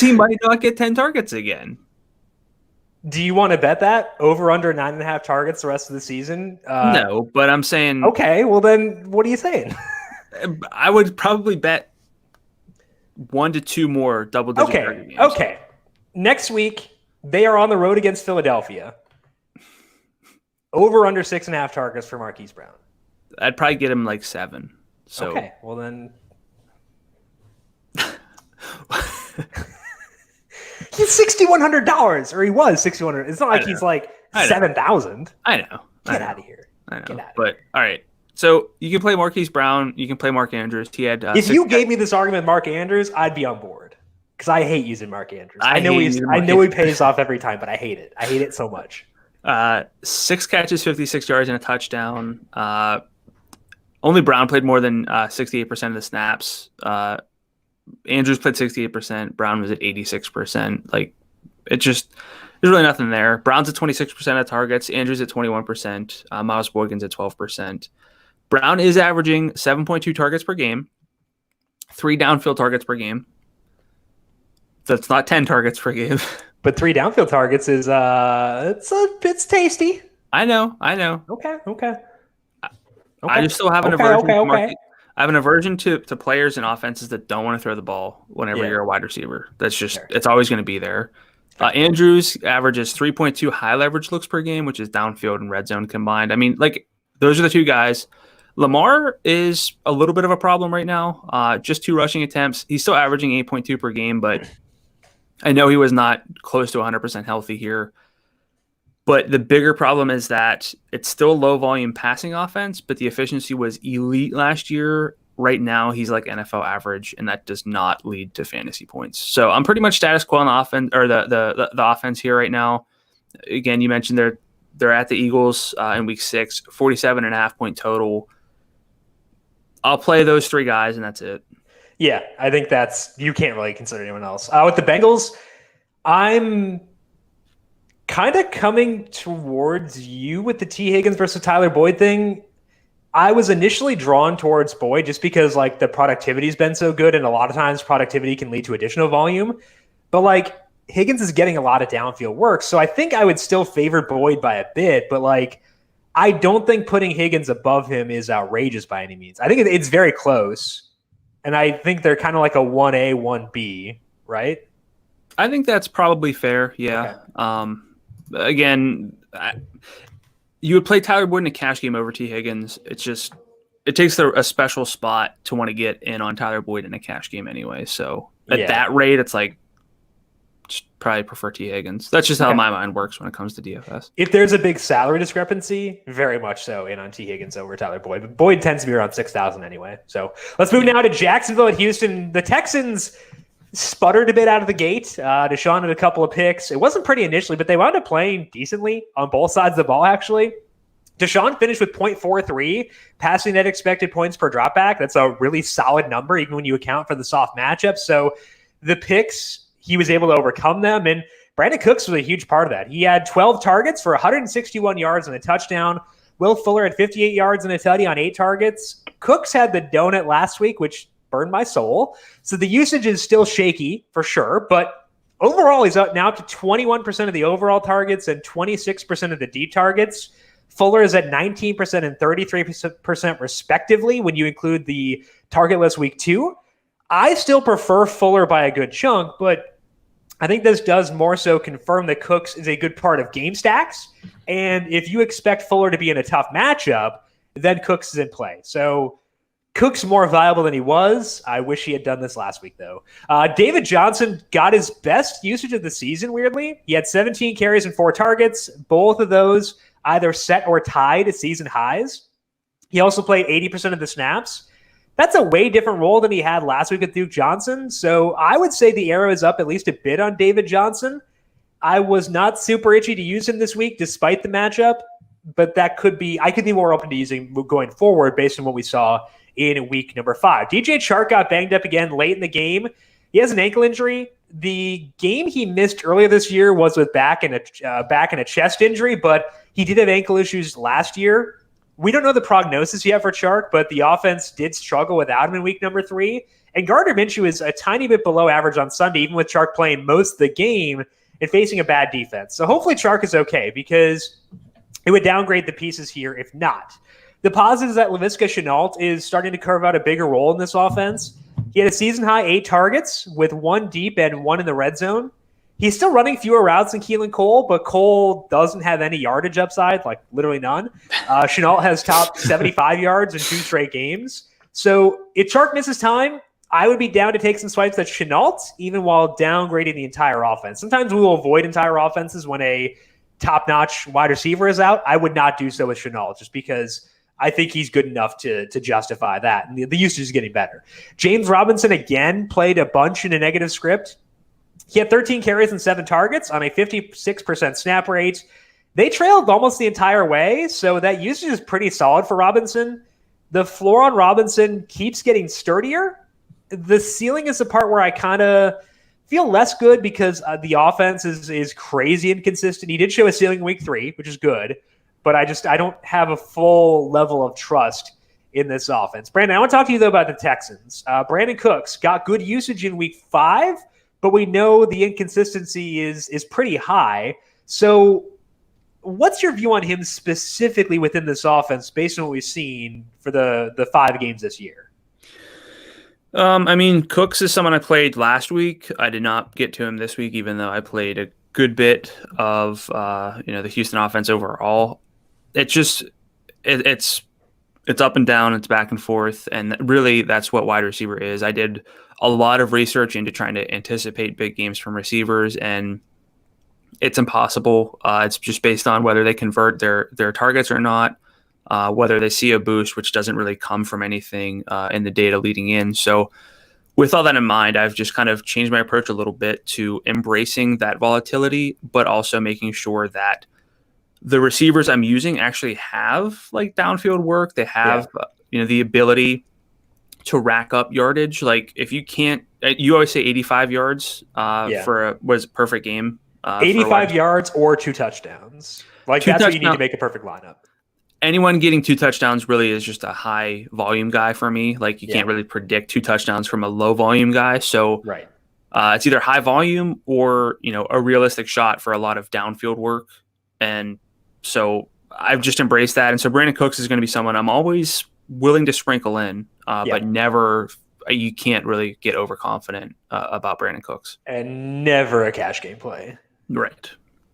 he might not get 10 targets again. Do you want to bet that over under 9.5 targets the rest of the season? No, but I'm saying. Okay, well then, what are you saying? I would probably bet 1 to 2 more double-digit target games. Okay. Next week they are on the road against Philadelphia. Over under 6.5 targets for Marquise Brown. I'd probably get him like 7. So okay, well then he's $6,100, or he was $6,100. It's not like he's like 7,000. I know. Get out of here. I know. But all right. So you can play Marquise Brown. You can play Mark Andrews. He had. If you gave me this argument, Mark Andrews, I'd be on board because I hate using Mark Andrews. I know he pays off every time, but I hate it. I hate it so much. 6 catches, 56 yards, and a touchdown. Only Brown played more than 68% of the snaps. Andrews played 68%. Brown was at 86%. Like, there's really nothing there. Brown's at 26% of targets. Andrews at 21%. Miles Boykin's at 12%. Brown is averaging 7.2 targets per game, 3 downfield targets per game. That's not 10 targets per game. But 3 downfield targets is it's tasty. I know. Okay. I just still have an aversion. I have an aversion to players and offenses that don't want to throw the ball whenever you're a wide receiver. That's just It's always going to be there. Andrews averages 3.2 high leverage looks per game, which is downfield and red zone combined. I mean, like, those are the 2 guys. Lamar is a little bit of a problem right now. Just 2 rushing attempts. He's still averaging 8.2 per game, but I know he was not close to 100% healthy here. But the bigger problem is that it's still a low volume passing offense, but the efficiency was elite last year. Right now, he's like NFL average, and that does not lead to fantasy points. So I'm pretty much status quo on the offense, or the offense here right now. Again, you mentioned they're at the Eagles in week 6, 47.5 point total. I'll play those 3 guys, and that's it. Yeah, I think you can't really consider anyone else. With the Bengals, I'm kind of coming towards you with the T. Higgins versus Tyler Boyd thing. I was initially drawn towards Boyd just because like the productivity's been so good, and a lot of times productivity can lead to additional volume. But like Higgins is getting a lot of downfield work, so I think I would still favor Boyd by a bit, but like I don't think putting Higgins above him is outrageous by any means. I think it's very close, and I think they're kind of like a 1A, 1B, right? I think that's probably fair, yeah. Okay. Again, you would play Tyler Boyd in a cash game over T. Higgins. It takes a special spot to want to get in on Tyler Boyd in a cash game anyway. So at that rate, it's like probably prefer T. Higgins. That's just how my mind works when it comes to DFS. If there's a big salary discrepancy, very much so in on T. Higgins over Tyler Boyd. But Boyd tends to be around 6,000 anyway. So let's move now to Jacksonville and Houston. The Texans sputtered a bit out of the gate. Deshaun had a couple of picks. It wasn't pretty initially, but they wound up playing decently on both sides of the ball, actually. Deshaun finished with 0.43 passing net expected points per dropback. That's a really solid number, even when you account for the soft matchup. So the picks, he was able to overcome them. And Brandon Cooks was a huge part of that. He had 12 targets for 161 yards and a touchdown. Will Fuller had 58 yards and a tutty on 8 targets. Cooks had the donut last week, which burned my soul. So the usage is still shaky for sure, but overall he's up now to 21% of the overall targets and 26% of the deep targets. Fuller is at 19% and 33% respectively when you include the target list week 2. I still prefer Fuller by a good chunk, but I think this does more so confirm that Cooks is a good part of game stacks. And if you expect Fuller to be in a tough matchup, then Cooks is in play. So Cook's more valuable than he was. I wish he had done this last week, though. David Johnson got his best usage of the season, weirdly. He had 17 carries and 4 targets. Both of those either set or tied season highs. He also played 80% of the snaps. That's a way different role than he had last week with Duke Johnson. So I would say the arrow is up at least a bit on David Johnson. I was not super itchy to use him this week despite the matchup, but I could be more open to using going forward based on what we saw in week number 5. DJ Chark got banged up again late in the game. He has an ankle injury. The game he missed earlier this year was with back and a chest injury, but he did have ankle issues last year. We don't know the prognosis yet for Chark, but the offense did struggle without him in week number 3. And Gardner Minshew is a tiny bit below average on Sunday, even with Chark playing most of the game and facing a bad defense. So hopefully Chark is okay, because it would downgrade the pieces here if not. The positive is that Laviska Shenault is starting to carve out a bigger role in this offense. He had a season-high 8 targets with 1 deep and 1 in the red zone. He's still running fewer routes than Keelan Cole, but Cole doesn't have any yardage upside, like literally none. Chenault has topped 75 yards in 2 straight games. So if Chark misses time, I would be down to take some swipes at Chenault, even while downgrading the entire offense. Sometimes we will avoid entire offenses when a top-notch wide receiver is out. I would not do so with Chenault, just because I think he's good enough to justify that. And the usage is getting better. James Robinson, again, played a bunch in a negative script. He had 13 carries and 7 targets on a 56% snap rate. They trailed almost the entire way, so that usage is pretty solid for Robinson. The floor on Robinson keeps getting sturdier. The ceiling is the part where I kind of feel less good because the offense is crazy inconsistent. He did show a ceiling in week 3, which is good, but I don't have a full level of trust in this offense. Brandon, I want to talk to you, though, about the Texans. Brandon Cooks got good usage in week 5, but we know the inconsistency is pretty high. So what's your view on him specifically within this offense based on what we've seen for the 5 games this year? I mean, Cooks is someone I played last week. I did not get to him this week, even though I played a good bit of the Houston offense overall. It's up and down, it's back and forth, and really that's what wide receiver is. I did a lot of research into trying to anticipate big games from receivers, and it's impossible. It's just based on whether they convert their targets or not, whether they see a boost, which doesn't really come from anything in the data leading in. So with all that in mind, I've just kind of changed my approach a little bit to embracing that volatility, but also making sure that the receivers I'm using actually have like downfield work. They have the ability to rack up yardage. Like if you can't, you always say 85 yards for a perfect game. 85 yards or 2 touchdowns. Like that's what you need to make a perfect lineup. Anyone getting 2 touchdowns really is just a high volume guy for me. Like you can't really predict 2 touchdowns from a low volume guy. So it's either high volume or, a realistic shot for a lot of downfield work. And so I've just embraced that. And so Brandon Cooks is going to be someone I'm always willing to sprinkle in, but never, you can't really get overconfident about Brandon Cooks. And never a cash game play. Right.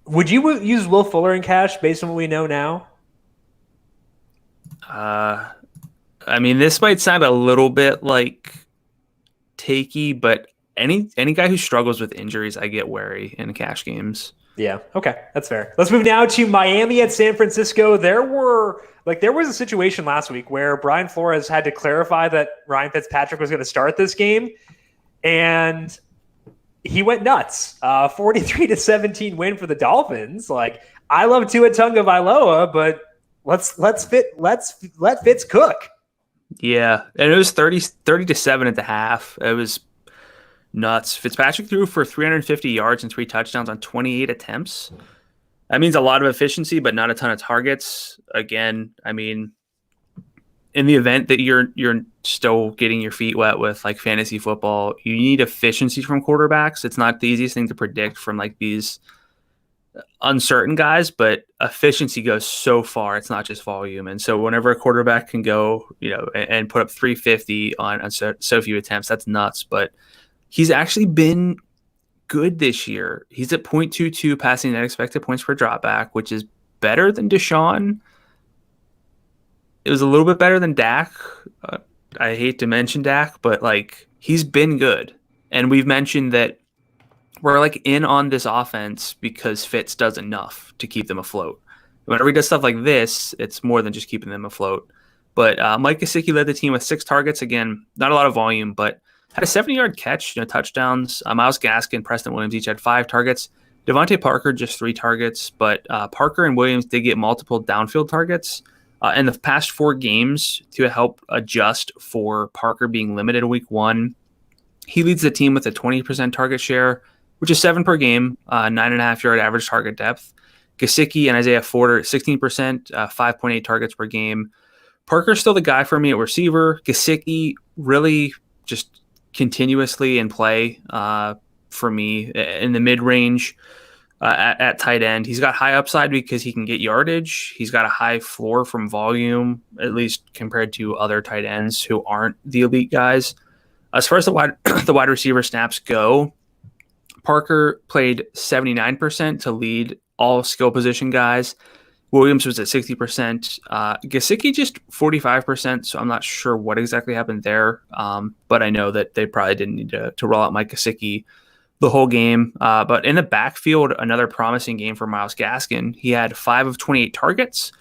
Would you use Will Fuller in cash based on what we know now? I mean, this might sound a little bit like takey, but any guy who struggles with injuries, I get wary in cash games. Yeah. Okay. That's fair. Let's move now to Miami at San Francisco. There was a situation last week where Brian Flores had to clarify that Ryan Fitzpatrick was going to start this game, and he went nuts. 43-17 win for the Dolphins. Like, I love Tua Tagovailoa, but let Fitz cook. Yeah, and it was 30-7 at the half. It was nuts. Fitzpatrick threw for 350 yards and 3 touchdowns on 28 attempts. That means a lot of efficiency, but not a ton of targets. Again, I mean, in the event that you're still getting your feet wet with like fantasy football, you need efficiency from quarterbacks. It's not the easiest thing to predict from like these uncertain guys, but efficiency goes so far. It's not just volume. And so whenever a quarterback can go, and put up 350 on so few attempts, that's nuts. But he's actually been good this year. He's at 0.22 passing net expected points per dropback, which is better than Deshaun. It was a little bit better than Dak. I hate to mention Dak, but like he's been good. And we've mentioned that we're like in on this offense because Fitz does enough to keep them afloat. Whenever he does stuff like this, it's more than just keeping them afloat. But Mike Gesicki led the team with 6 targets. Again, not a lot of volume, but had a 70-yard catch, touchdowns. Myles Gaskin, Preston Williams each had 5 targets. Devontae Parker, just 3 targets. But Parker and Williams did get multiple downfield targets. In the past 4 games, to help adjust for Parker being limited in week 1, he leads the team with a 20% target share, which is 7 per game, 9.5-yard average target depth. Gesicki and Isaiah Ford are at 16%, 5.8 targets per game. Parker's still the guy for me at receiver. Gesicki really just continuously in play for me in the mid-range at tight end. He's got high upside because he can get yardage. He's got a high floor from volume, at least compared to other tight ends who aren't the elite guys. As far as the wide receiver snaps go, Parker played 79% to lead all skill position guys. Williams was at 60%. Gesicki just 45%, so I'm not sure what exactly happened there. But I know that they probably didn't need to roll out Mike Gesicki the whole game. But in the backfield, another promising game for Myles Gaskin. He had 5 of 28 targets,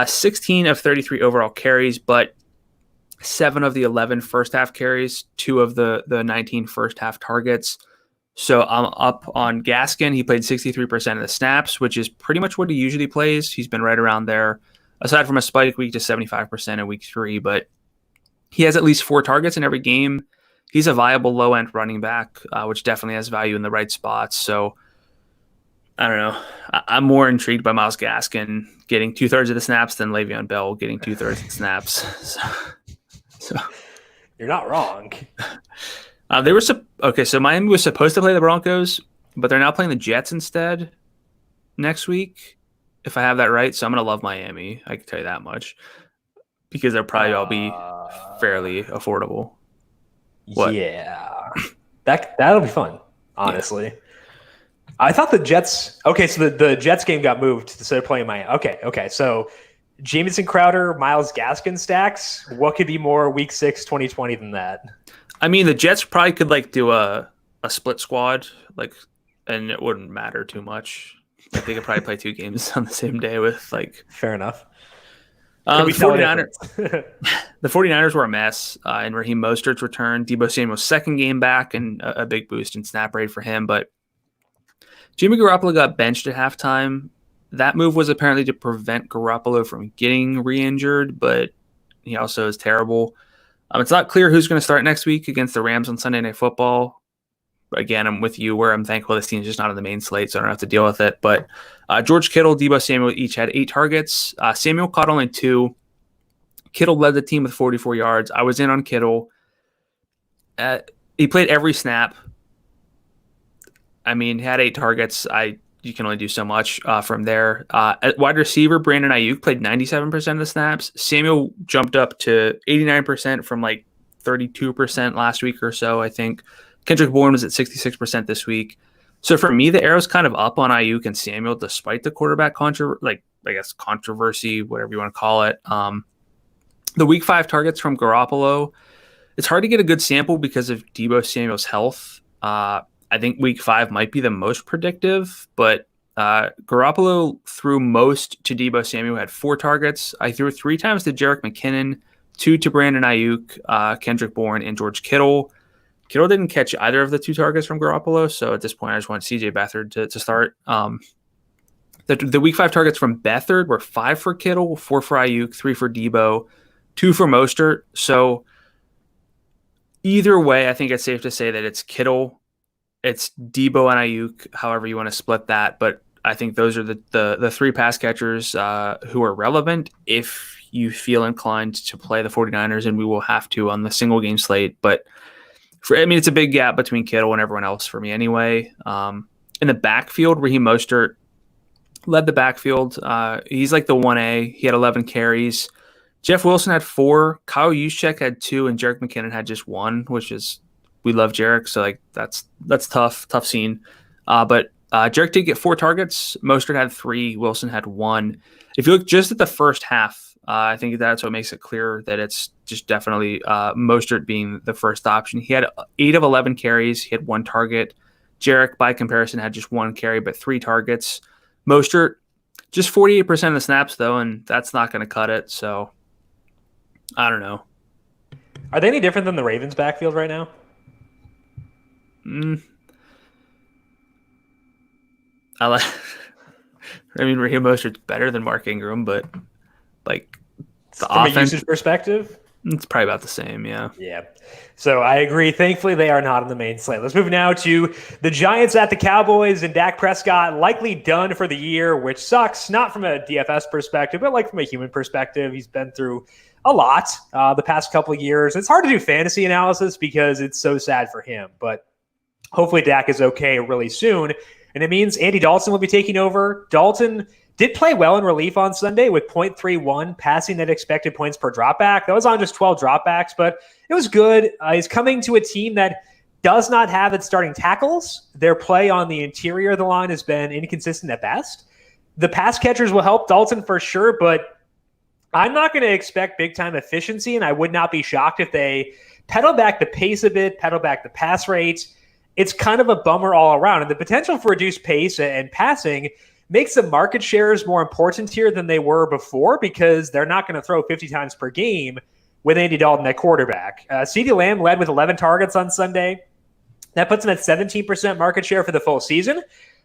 16 of 33 overall carries, but 7 of the 11 first half carries, 2 of the 19 first half targets. So I'm up on Gaskin. He played 63% of the snaps, which is pretty much what he usually plays. He's been right around there, aside from a spike week to 75% in week 3. But he has at least 4 targets in every game. He's a viable low-end running back, which definitely has value in the right spots. So I don't know. I'm more intrigued by Myles Gaskin getting 2/3 of the snaps than Le'Veon Bell getting 2/3 of the snaps. So you're not wrong. So Miami was supposed to play the Broncos, but they're now playing the Jets instead next week, if I have that right. So I'm going to love Miami. I can tell you that much, because they'll probably all be fairly affordable. What? Yeah, that'll be fun. Honestly, yeah. I thought the Jets. Okay, so the Jets game got moved, so they're playing Miami. Okay. So Jamison Crowder, Myles Gaskin stacks. What could be more Week 6 2020 than that? I mean, the Jets probably could do a split squad, and it wouldn't matter too much. They could probably play 2 games on the same day with Fair enough. The 49ers were a mess, and Raheem Mostert's return. Deebo Samuel's second game back, and a big boost in snap rate for him. But Jimmy Garoppolo got benched at halftime. That move was apparently to prevent Garoppolo from getting re-injured, but he also is terrible. It's not clear who's going to start next week against the Rams on Sunday Night Football. Again, I'm with you where I'm thankful this team's just not on the main slate, so I don't have to deal with it. But George Kittle, Deebo Samuel each had 8 targets. Samuel caught only 2. Kittle led the team with 44 yards. I was in on Kittle. He played every snap. I mean, he had 8 targets. You can only do so much from there. At wide receiver, Brandon Ayuk played 97% of the snaps. Samuel jumped up to 89% from 32% last week or so, I think. Kendrick Bourne was at 66% this week. So for me, the arrow's kind of up on Ayuk and Samuel, despite the quarterback controversy, whatever you want to call it. The week 5 targets from Garoppolo, it's hard to get a good sample because of Deebo Samuel's health. I think week 5 might be the most predictive, but Garoppolo threw most to Deebo Samuel, had 4 targets. I threw 3 times to Jerick McKinnon, 2 to Brandon Ayuk, Kendrick Bourne, and George Kittle. Kittle didn't catch either of the 2 targets from Garoppolo, so at this point I just want CJ Beathard to start. The week 5 targets from Beathard were 5 for Kittle, 4 for Ayuk, 3 for Deebo, 2 for Mostert. So either way, I think it's safe to say that it's Kittle, it's Deebo and Ayuk, however you want to split that. But I think those are the 3 pass catchers who are relevant if you feel inclined to play the 49ers, and we will have to on the single game slate. But it's a big gap between Kittle and everyone else for me anyway. In the backfield, Raheem Mostert led the backfield. He's the 1A. He had 11 carries. Jeff Wilson had 4. Kyle Juszczyk had 2, and Jerick McKinnon had just 1, which is, we love Jerick, so that's tough scene. But Jerick did get 4 targets. Mostert had 3. Wilson had 1. If you look just at the first half, I think that's what makes it clear that it's just definitely Mostert being the first option. He had 8 of 11 carries. He had 1 target. Jerick, by comparison, had just 1 carry, but 3 targets. Mostert, just 48% of the snaps, though, and that's not going to cut it. So, I don't know. Are they any different than the Ravens' backfield right now? Raheem Mostert's better than Mark Ingram, but the from offense, a usage perspective, it's probably about the same. Yeah. So I agree. Thankfully, they are not on the main slate. Let's move now to the Giants at the Cowboys, and Dak Prescott likely done for the year, which sucks, not from a DFS perspective, but from a human perspective. He's been through a lot the past couple of years. It's hard to do fantasy analysis because it's so sad for him, but hopefully Dak is okay really soon. And it means Andy Dalton will be taking over. Dalton did play well in relief on Sunday with 0.31 passing net expected points per dropback. That was on just 12 dropbacks, but it was good. He's coming to a team that does not have its starting tackles. Their play on the interior of the line has been inconsistent at best. The pass catchers will help Dalton for sure, but I'm not going to expect big-time efficiency, and I would not be shocked if they pedal back the pace a bit, pedal back the pass rate. It's kind of a bummer all around, and the potential for reduced pace and passing makes the market shares more important here than they were before because they're not going to throw 50 times per game with Andy Dalton at quarterback. CeeDee Lamb led with 11 targets on Sunday. That puts him at 17% market share for the full season.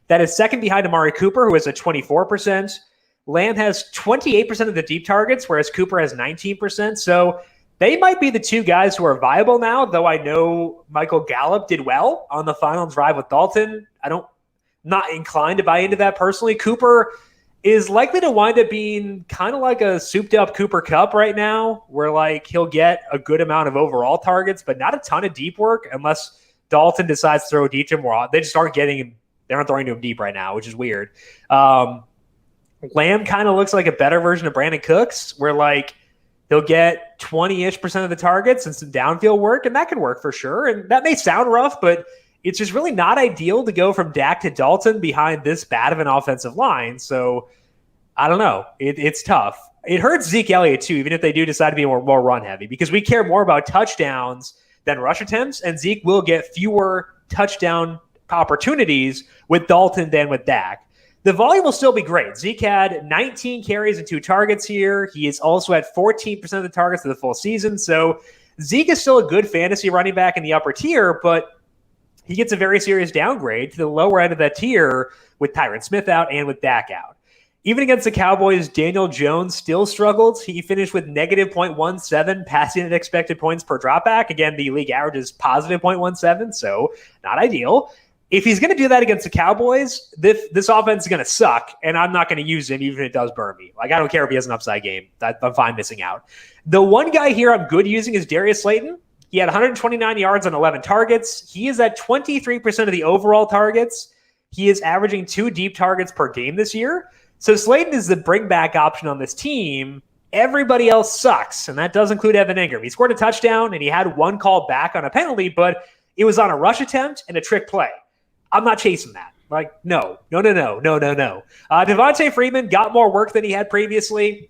That is second behind Amari Cooper, who is at 24%. Lamb has 28% of the deep targets, whereas Cooper has 19%. So they might be the two guys who are viable now, though I know Michael Gallup did well on the final drive with Dalton. Not inclined to buy into that personally. Cooper is likely to wind up being kind of like a souped-up Cooper Kupp right now, where like he'll get a good amount of overall targets, but not a ton of deep work unless Dalton decides to throw deep to him more. They just aren't getting him. They're not throwing to him deep right now, which is weird. Lamb kind of looks like a better version of Brandon Cooks, where like he'll get 20-ish% of the targets and some downfield work, and that can work for sure. And that may sound rough, but it's just really not ideal to go from Dak to Dalton behind this bad of an offensive line. So I don't know. It's tough. It hurts Zeke Elliott too, even if they do decide to be more run heavy, because we care more about touchdowns than rush attempts, and Zeke will get fewer touchdown opportunities with Dalton than with Dak. The volume will still be great. Zeke had 19 carries and 2 targets here. He is also at 14% of the targets of the full season. So Zeke is still a good fantasy running back in the upper tier, but he gets a very serious downgrade to the lower end of that tier with Tyron Smith out and with Dak out. Even against the Cowboys, Daniel Jones still struggled. He finished with negative 0.17 passing at expected points per dropback. Again, the league average is positive 0.17, so not ideal. If he's going to do that against the Cowboys, this offense is going to suck, and I'm not going to use him even if it does burn me. Like, I don't care if he has an upside game. I'm fine missing out. The one guy here I'm good using is Darius Slayton. He had 129 yards on 11 targets. He is at 23% of the overall targets. He is averaging 2 deep targets per game this year. So Slayton is the bring-back option on this team. Everybody else sucks, and that does include Evan Ingram. He scored a touchdown, and he had 1 call back on a penalty, but it was on a rush attempt and a trick play. I'm not chasing that. Like, no. Devontae Freeman got more work than he had previously.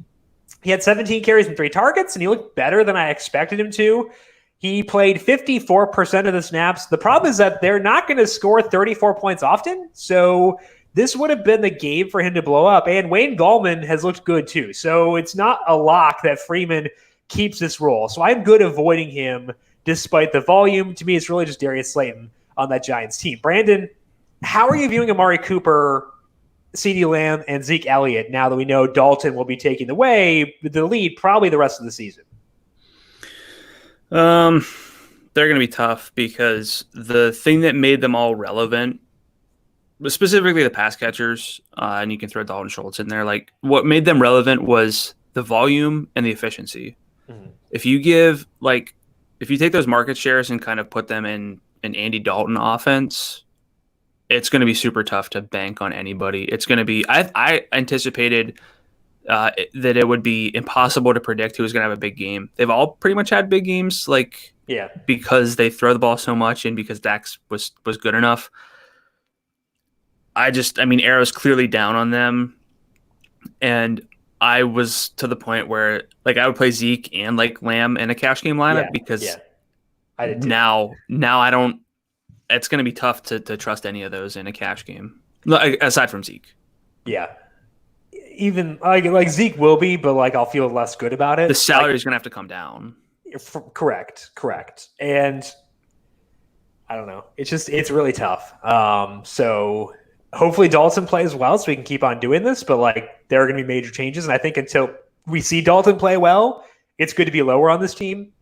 He had 17 carries and 3 targets, and he looked better than I expected him to. He played 54% of the snaps. The problem is that they're not going to score 34 points often, so this would have been the game for him to blow up. And Wayne Gallman has looked good too, so it's not a lock that Freeman keeps this role. So I'm good avoiding him despite the volume. To me, it's really just Darius Slayton on that Giants team. Brandon, how are you viewing Amari Cooper, CeeDee Lamb, and Zeke Elliott now that we know Dalton will be taking the lead probably the rest of the season? They're going to be tough because the thing that made them all relevant, specifically the pass catchers, and you can throw Dalton Schultz in there, like what made them relevant was the volume and the efficiency. Mm-hmm. If you take those market shares and kind of put them in an Andy Dalton offense, it's going to be super tough to bank on anybody. It's going to be, I anticipated that it would be impossible to predict who was going to have a big game. They've all pretty much had big games, because they throw the ball so much and because Dax was good enough. Arrow's clearly down on them. And I was to the point where I would play Zeke and Lamb in a cash game lineup because I did now I don't. It's going to be tough to trust any of those in a cash game, aside from Zeke. Yeah, even like Zeke will be, but I'll feel less good about it. The salary is going to have to come down. Correct, and I don't know. It's really tough. So hopefully Dalton plays well, so we can keep on doing this. But there are going to be major changes, and I think until we see Dalton play well, it's good to be lower on this team.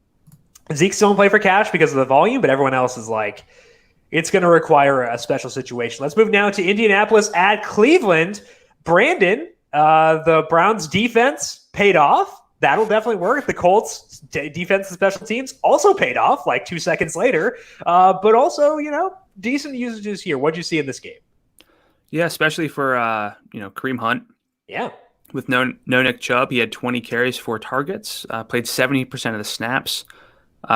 Zeke's still in play for cash because of the volume, but everyone else is it's going to require a special situation. Let's move now to Indianapolis at Cleveland. Brandon, the Browns defense paid off. That'll definitely work. The Colts defense and special teams also paid off 2 seconds later. But also, decent usages here. What'd you see in this game? Yeah, especially for, Kareem Hunt. Yeah. With no Nick Chubb, he had 20 carries, 4 targets, played 70% of the snaps.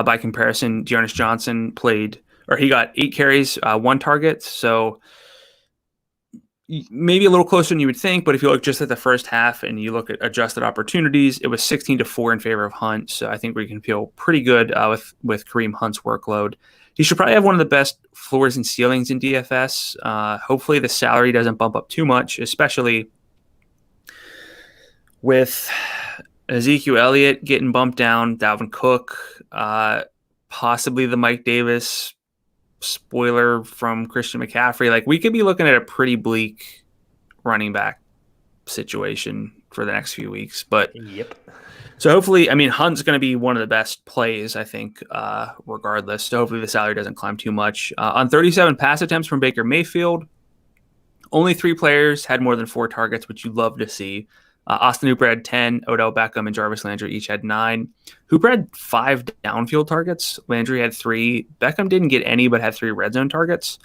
By comparison, Dearness Johnson played or he got 8 carries, 1 target. So maybe a little closer than you would think, but if you look just at the first half and you look at adjusted opportunities, it was 16-4 in favor of Hunt. So I think we can feel pretty good with Kareem Hunt's workload. He should probably have one of the best floors and ceilings in DFS. Hopefully the salary doesn't bump up too much, especially with Ezekiel Elliott getting bumped down, Dalvin Cook, possibly the Mike Davis spoiler from Christian McCaffrey. Like, we could be looking at a pretty bleak running back situation for the next few weeks. But yep. So hopefully, I mean, Hunt's going to be one of the best plays, I think, regardless. So hopefully the salary doesn't climb too much. On 37 pass attempts from Baker Mayfield, only 3 players had more than 4 targets, which you love to see. Austin Hooper had 10, Odell Beckham and Jarvis Landry each had 9. Hooper had 5 downfield targets. Landry had 3. Beckham didn't get any, but had 3 red zone targets.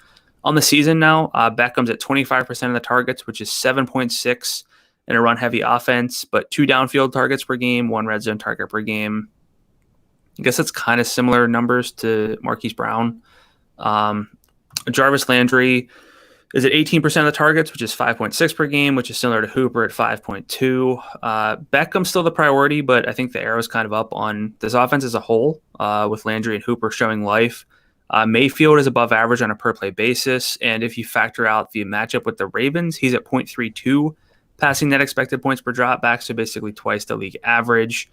On the season now, Beckham's at 25% of the targets, which is 7.6 in a run-heavy offense, but 2 downfield targets per game, 1 red zone target per game. I guess that's kind of similar numbers to Marquise Brown. Jarvis Landry is at 18% of the targets, which is 5.6 per game, which is similar to Hooper at 5.2. Beckham's still the priority, but I think the arrow's kind of up on this offense as a whole, with Landry and Hooper showing life. Mayfield is above average on a per-play basis, and if you factor out the matchup with the Ravens, he's at 0.32 passing net expected points per drop back, so basically twice the league average.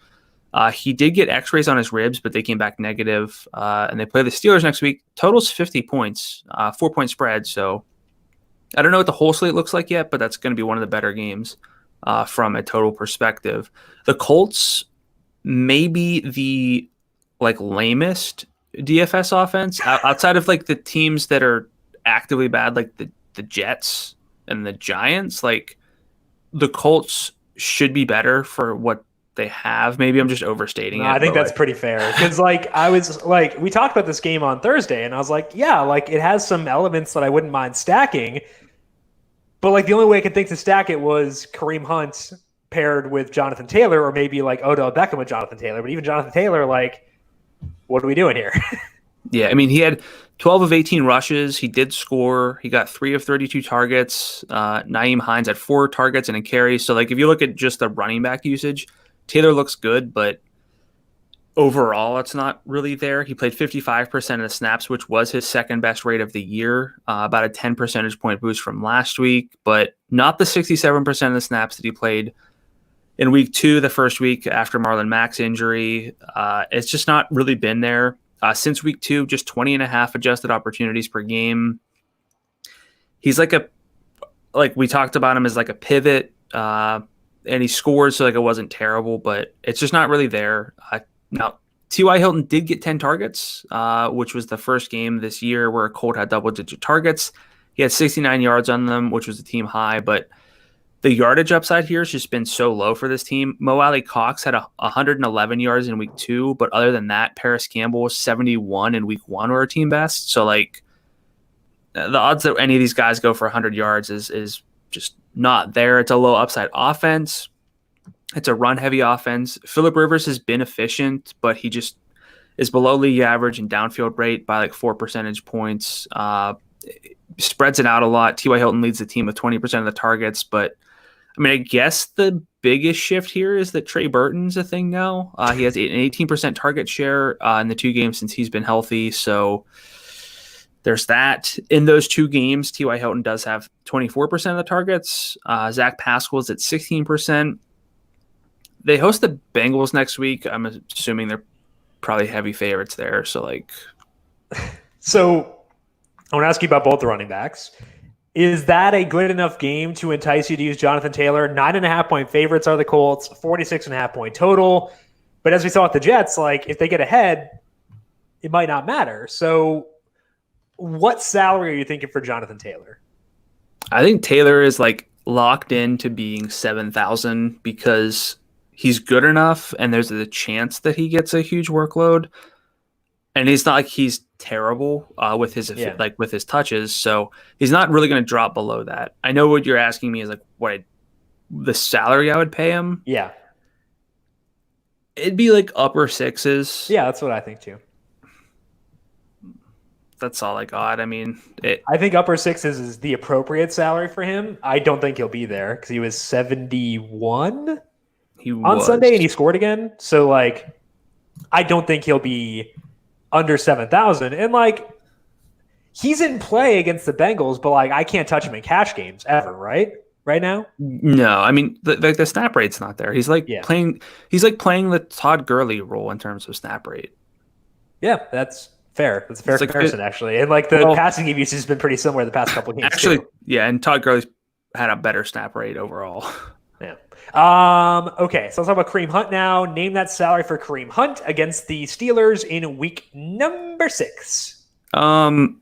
He did get x-rays on his ribs, but they came back negative, and they play the Steelers next week. Total's 50 points, 4-point spread, so I don't know what the whole slate looks like yet, but that's going to be one of the better games from a total perspective. The Colts may be the lamest DFS offense outside of the teams that are actively bad, like the Jets and the Giants. Like, the Colts should be better for what they have. Maybe I'm just overstating it. I think that's pretty fair. Because we talked about this game on Thursday, and I was like, yeah, it has some elements that I wouldn't mind stacking. But the only way I could think to stack it was Kareem Hunt paired with Jonathan Taylor, or maybe Odell Beckham with Jonathan Taylor. But even Jonathan Taylor, what are we doing here? Yeah, I mean, he had 12 of 18 rushes. He did score. He got 3 of 32 targets. Nyheim Hines had 4 targets and a carry. So, if you look at just the running back usage, Taylor looks good, but overall, it's not really there. He played 55% of the snaps, which was his second best rate of the year, about a 10 percentage point boost from last week, but not the 67% of the snaps that he played in week 2, the first week after Marlon Mack's injury. It's just not really been there. Since week 2, just 20.5 adjusted opportunities per game. He's we talked about him as a pivot, and he scored, so it wasn't terrible, but it's just not really there. Now, T.Y. Hilton did get 10 targets, which was the first game this year where a Colt had double-digit targets. He had 69 yards on them, which was the team high, but the yardage upside here has just been so low for this team. Mo Alley Cox had 111 yards in week 2, but other than that, Paris Campbell was 71 in week 1 were a team best. So, the odds that any of these guys go for 100 yards is just not there. It's a low upside offense. It's a run-heavy offense. Phillip Rivers has been efficient, but he just is below league average in downfield rate by 4 percentage points. Spreads it out a lot. T.Y. Hilton leads the team with 20% of the targets, but I guess the biggest shift here is that Trey Burton's a thing now. He has an 18% target share in the 2 games since he's been healthy, so there's that. In those 2 games, T.Y. Hilton does have 24% of the targets. Zach Pascal's at 16%. They host the Bengals next week. I'm assuming they're probably heavy favorites there. So I want to ask you about both the running backs. Is that a good enough game to entice you to use Jonathan Taylor? 9.5-point favorites are the Colts, 46.5-point total. But as we saw with the Jets, if they get ahead, it might not matter. So what salary are you thinking for Jonathan Taylor? I think Taylor is locked into being 7,000 because he's good enough and there's a chance that he gets a huge workload. And he's not he's terrible with his with his touches, so he's not really going to drop below that. I know what you're asking me is the salary I would pay him. Yeah, it'd be upper 6s. Yeah, that's what I think too. That's all I got. I mean, I think upper sixes is the appropriate salary for him. I don't think he'll be there because he was 71 on Sunday and he scored again. So, like, I don't think he'll be under 7,000. And, like, he's in play against the Bengals, but, like, I can't touch him in cash games ever, right? Right now? No, I mean, the snap rate's not there. He's like playing the Todd Gurley role in terms of snap rate. Yeah, that's fair. That's a fair comparison, actually. And, like, the passing usage has been pretty similar the past couple of games, actually, too. Yeah, and Todd Gurley's had a better snap rate overall. Yeah. Okay, so let's talk about Kareem Hunt now. Name that salary for Kareem Hunt against the Steelers in week number 6. That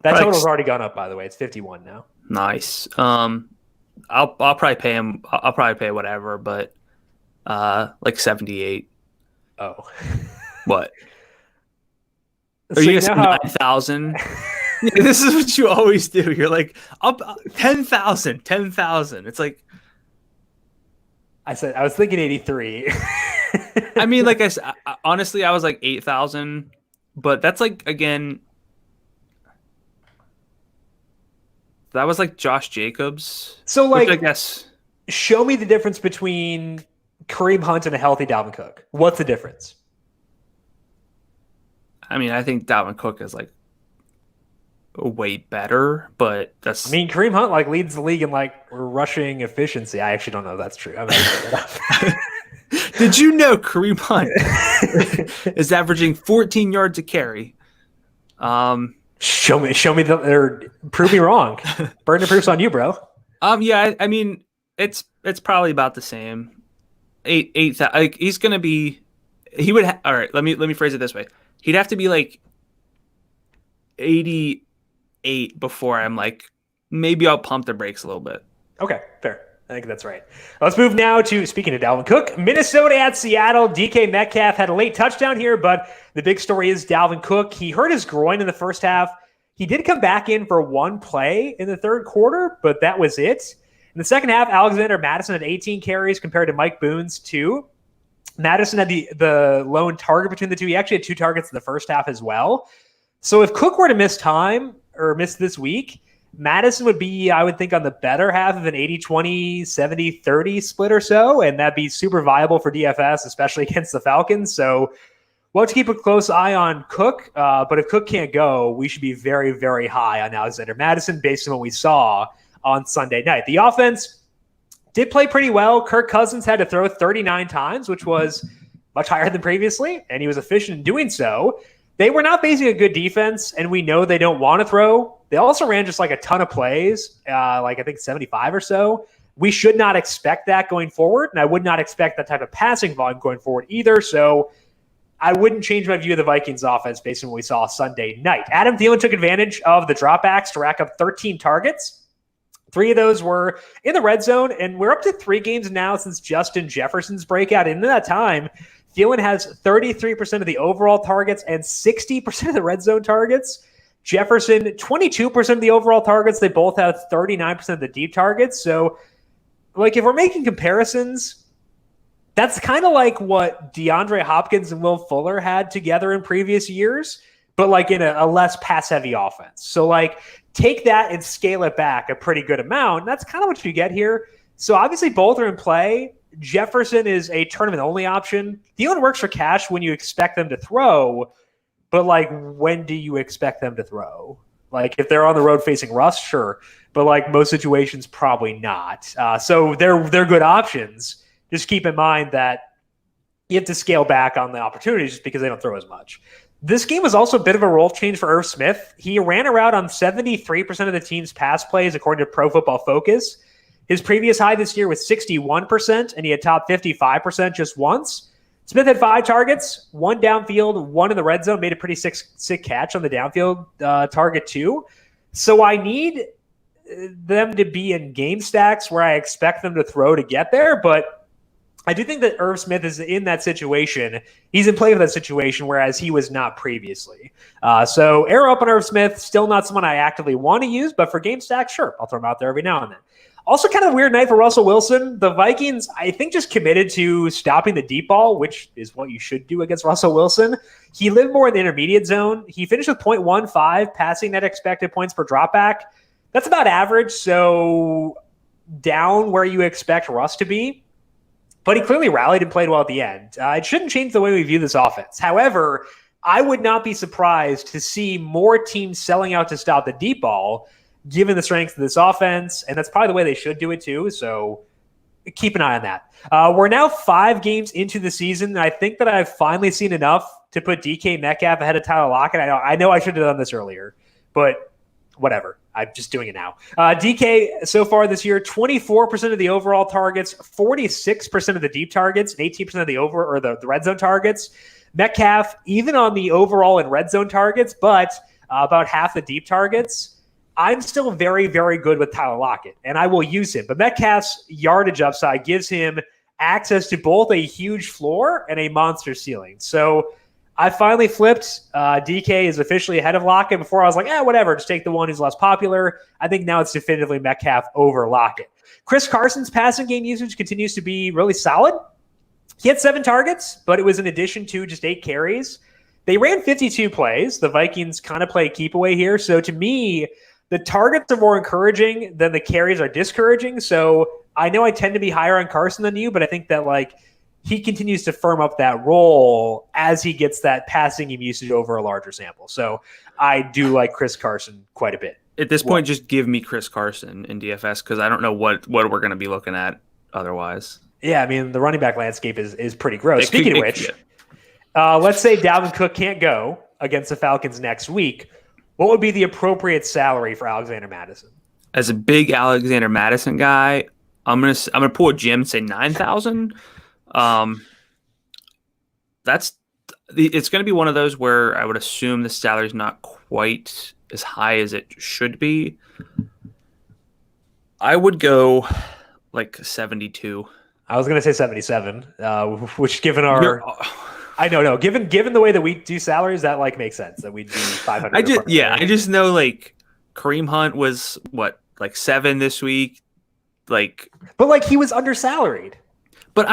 total's already gone up, by the way. It's 51 now. Nice. I'll probably pay him. I'll probably pay whatever, but like 78. Oh, what? So you guys 9,000? This is what you always do. You're like, up 10,000. It's like, I was thinking 83. I mean, like I said, honestly, I was like 8,000, but that's like, again, that was like Josh Jacobs. So, like, I guess, show me the difference between Kareem Hunt and a healthy Dalvin Cook. What's the difference? I mean, I think Dalvin Cook is like way better, but that's. I mean, Kareem Hunt like leads the league in like rushing efficiency. I actually don't know if that's true. I'm not Did you know Kareem Hunt is averaging 14 yards a carry? Show me or prove me wrong. Burden of proof's on you, bro. Yeah, I mean, it's probably about the same. 8. Like he's gonna be. He would. All right. Let me phrase it this way. He'd have to be like 88 before I'm like, maybe I'll pump the brakes a little bit. Okay, fair. I think that's right. Let's move now to, speaking of Dalvin Cook, Minnesota at Seattle. DK Metcalf had a late touchdown here, but the big story is Dalvin Cook. He hurt his groin in the first half. He did come back in for one play in the third quarter, but that was it. In the second half, Alexander Mattison had 18 carries compared to Mike Boone's 2. Madison had the lone target between the two. He actually had 2 targets in the first half as well. So if Cook were to miss time or miss this week, Madison would be, I would think, on the better half of an 80-20, 70-30 split or so, and that'd be super viable for DFS, especially against the Falcons. So we'll have to keep a close eye on Cook, but if Cook can't go, we should be very, very high on Alexander Mattison based on what we saw on Sunday night. The offense did play pretty well. Kirk Cousins had to throw 39 times, which was much higher than previously, and he was efficient in doing so. They were not facing a good defense, and we know they don't want to throw. They also ran just like a ton of plays, like I think 75 or so. We should not expect that going forward, and I would not expect that type of passing volume going forward either. So I wouldn't change my view of the Vikings offense based on what we saw Sunday night. Adam Thielen took advantage of the dropbacks to rack up 13 targets. 3 of those were in the red zone, and we're up to 3 games now since Justin Jefferson's breakout. And in that time, Thielen has 33% of the overall targets and 60% of the red zone targets. Jefferson, 22% of the overall targets. They both have 39% of the deep targets. So, like, if we're making comparisons, that's kind of like what DeAndre Hopkins and Will Fuller had together in previous years, but like in a less pass-heavy offense. So, like, take that and scale it back a pretty good amount. And that's kind of what you get here. So, obviously, both are in play. Jefferson is a tournament-only option. Thielen works for cash when you expect them to throw, but, like, when do you expect them to throw? Like, if they're on the road facing Russ, sure. But, like, most situations, probably not. So they're good options. Just keep in mind that you have to scale back on the opportunities just because they don't throw as much. This game was also a bit of a role change for Irv Smith. He ran a route on 73% of the team's pass plays, according to Pro Football Focus. His previous high this year was 61%, and he had topped 55% just once. Smith had 5 targets, 1 downfield, 1 in the red zone, made a pretty sick catch on the downfield target too. So I need them to be in game stacks where I expect them to throw to get there, but I do think that Irv Smith is in that situation. He's in play for that situation, whereas he was not previously. So arrow up on Irv Smith, still not someone I actively want to use, but for game stacks, sure, I'll throw him out there every now and then. Also kind of a weird night for Russell Wilson. The Vikings, I think, just committed to stopping the deep ball, which is what you should do against Russell Wilson. He lived more in the intermediate zone. He finished with 0.15 passing net expected points per dropback. That's about average, so down where you expect Russ to be. But he clearly rallied and played well at the end. It shouldn't change the way we view this offense. However, I would not be surprised to see more teams selling out to stop the deep ball, given the strength of this offense, and that's probably the way they should do it too, so keep an eye on that. We're now 5 games into the season, and I think that I've finally seen enough to put DK Metcalf ahead of Tyler Lockett. I know I should have done this earlier, but whatever. I'm just doing it now. DK, so far this year, 24% of the overall targets, 46% of the deep targets, and 18% of the red zone targets. Metcalf, even on the overall and red zone targets, but about half the deep targets. I'm still very, very good with Tyler Lockett, and I will use him. But Metcalf's yardage upside gives him access to both a huge floor and a monster ceiling. So I finally flipped. DK is officially ahead of Lockett. Before I was like, whatever, just take the one who's less popular. I think now it's definitively Metcalf over Lockett. Chris Carson's passing game usage continues to be really solid. He had 7 targets, but it was in addition to just 8 carries. They ran 52 plays. The Vikings kind of play keep away here. So to me, the targets are more encouraging than the carries are discouraging. So I know I tend to be higher on Carson than you, but I think that he continues to firm up that role as he gets that passing game usage over a larger sample. So I do like Chris Carson quite a bit. At this point, just give me Chris Carson in DFS because I don't know what we're going to be looking at otherwise. Yeah, I mean, the running back landscape is pretty gross. Speaking of which, let's say Dalvin Cook can't go against the Falcons next week. What would be the appropriate salary for Alexander Mattison? As a big Alexander Mattison guy, I'm gonna pull a Jim and say 9,000. It's gonna be one of those where I would assume the salary is not quite as high as it should be. I would go 72. I was gonna say 77, which given our. I don't know. Given the way that we do salaries, that makes sense that we do 500. I just know Kareem Hunt was 7 this week, but he was undersalaried. But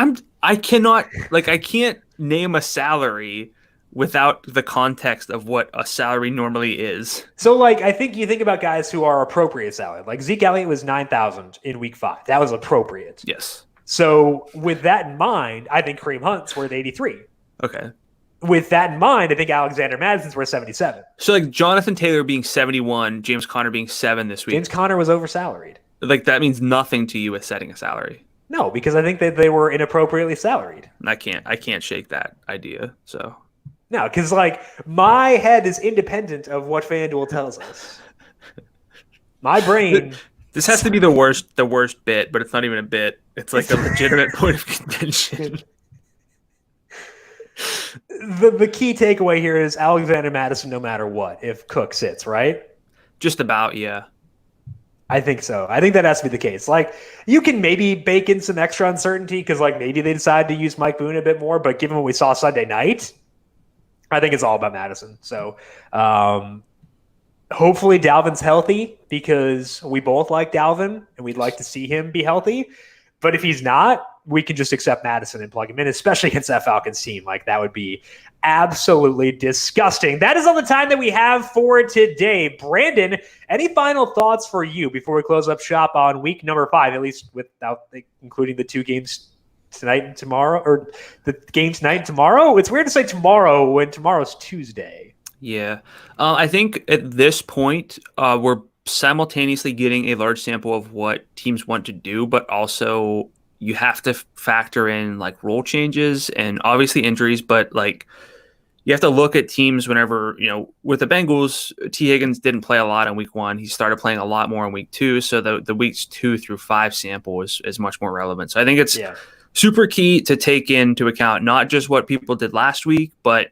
I can't name a salary without the context of what a salary normally is. So I think you think about guys who are appropriate salary. Zeke Elliott was 9,000 in week 5. That was appropriate. Yes. So with that in mind, I think Kareem Hunt's worth 83. Okay. With that in mind, I think Alexander Madison's worth 77. So Jonathan Taylor being 71, James Conner being 7 this week. James Conner was oversalaried. That means nothing to you with setting a salary. No, because I think that they were inappropriately salaried. I can't shake that idea. So no, because my head is independent of what FanDuel tells us. My brain. This has to be the worst bit, but it's not even a bit. It's a legitimate point of contention. The key takeaway here is Alexander Mattison no matter what, if Cook sits, right? Just about, yeah. I think so. I think that has to be the case. You can maybe bake in some extra uncertainty because maybe they decide to use Mike Boone a bit more, but given what we saw Sunday night, I think it's all about Mattison. So hopefully Dalvin's healthy because we both like Dalvin and we'd like to see him be healthy. But if he's not, we can just accept Mattison and plug him in, especially against that Falcons team. That would be absolutely disgusting. That is all the time that we have for today. Brandon, any final thoughts for you before we close up shop on week number 5, at least without including the 2 games tonight and tomorrow, or the game tonight and tomorrow? It's weird to say tomorrow when tomorrow's Tuesday. Yeah. I think at this point, we're simultaneously getting a large sample of what teams want to do, but also you have to factor in role changes and obviously injuries, but you have to look at teams whenever, with the Bengals, T. Higgins didn't play a lot in week 1. He started playing a lot more in week 2. So the weeks 2 through 5 sample is much more relevant. So I think it's super key to take into account, not just what people did last week, but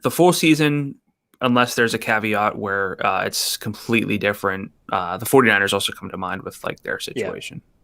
the full season, unless there's a caveat where it's completely different. The 49ers also come to mind with their situation. Yeah.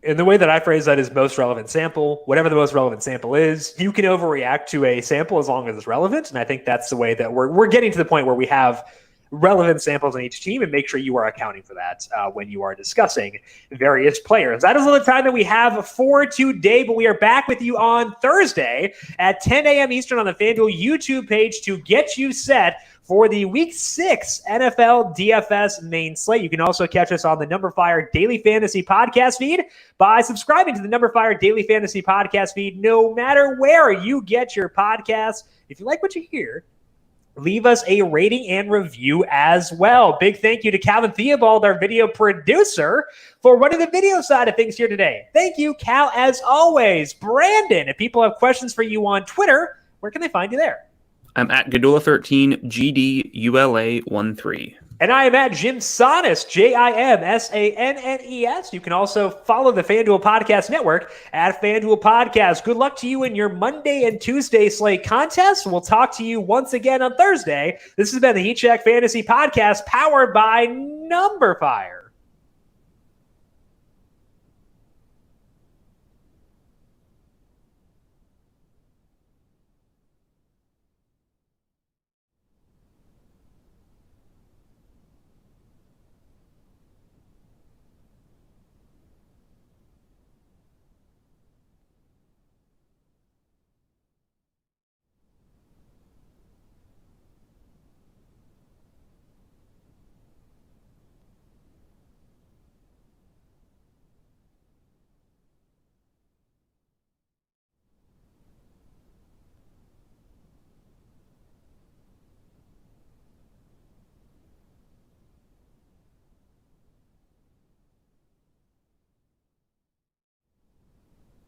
And the way that I phrase that is most relevant sample. Whatever the most relevant sample is, you can overreact to a sample as long as it's relevant. And I think that's the way that we're getting to the point where we have relevant samples on each team and make sure you are accounting for that when you are discussing various players. That is all the time that we have for today, but we are back with you on Thursday at 10 a.m. Eastern on the FanDuel YouTube page to get you set for the Week 6 NFL DFS main slate. You can also catch us on the numberFire Daily Fantasy Podcast feed by subscribing to the numberFire Daily Fantasy Podcast feed no matter where you get your podcasts. If you like what you hear, leave us a rating and review as well. Big thank you to Calvin Theobald, our video producer, for running the video side of things here today. Thank you, Cal, as always. Brandon, if people have questions for you on Twitter, where can they find you there? I'm at Gadula13, GDULA13. And I am at Jim Sannes, JIMSANNES. You can also follow the FanDuel Podcast Network at FanDuel Podcast. Good luck to you in your Monday and Tuesday slate contests. We'll talk to you once again on Thursday. This has been the Heat Check Fantasy Podcast powered by numberFire.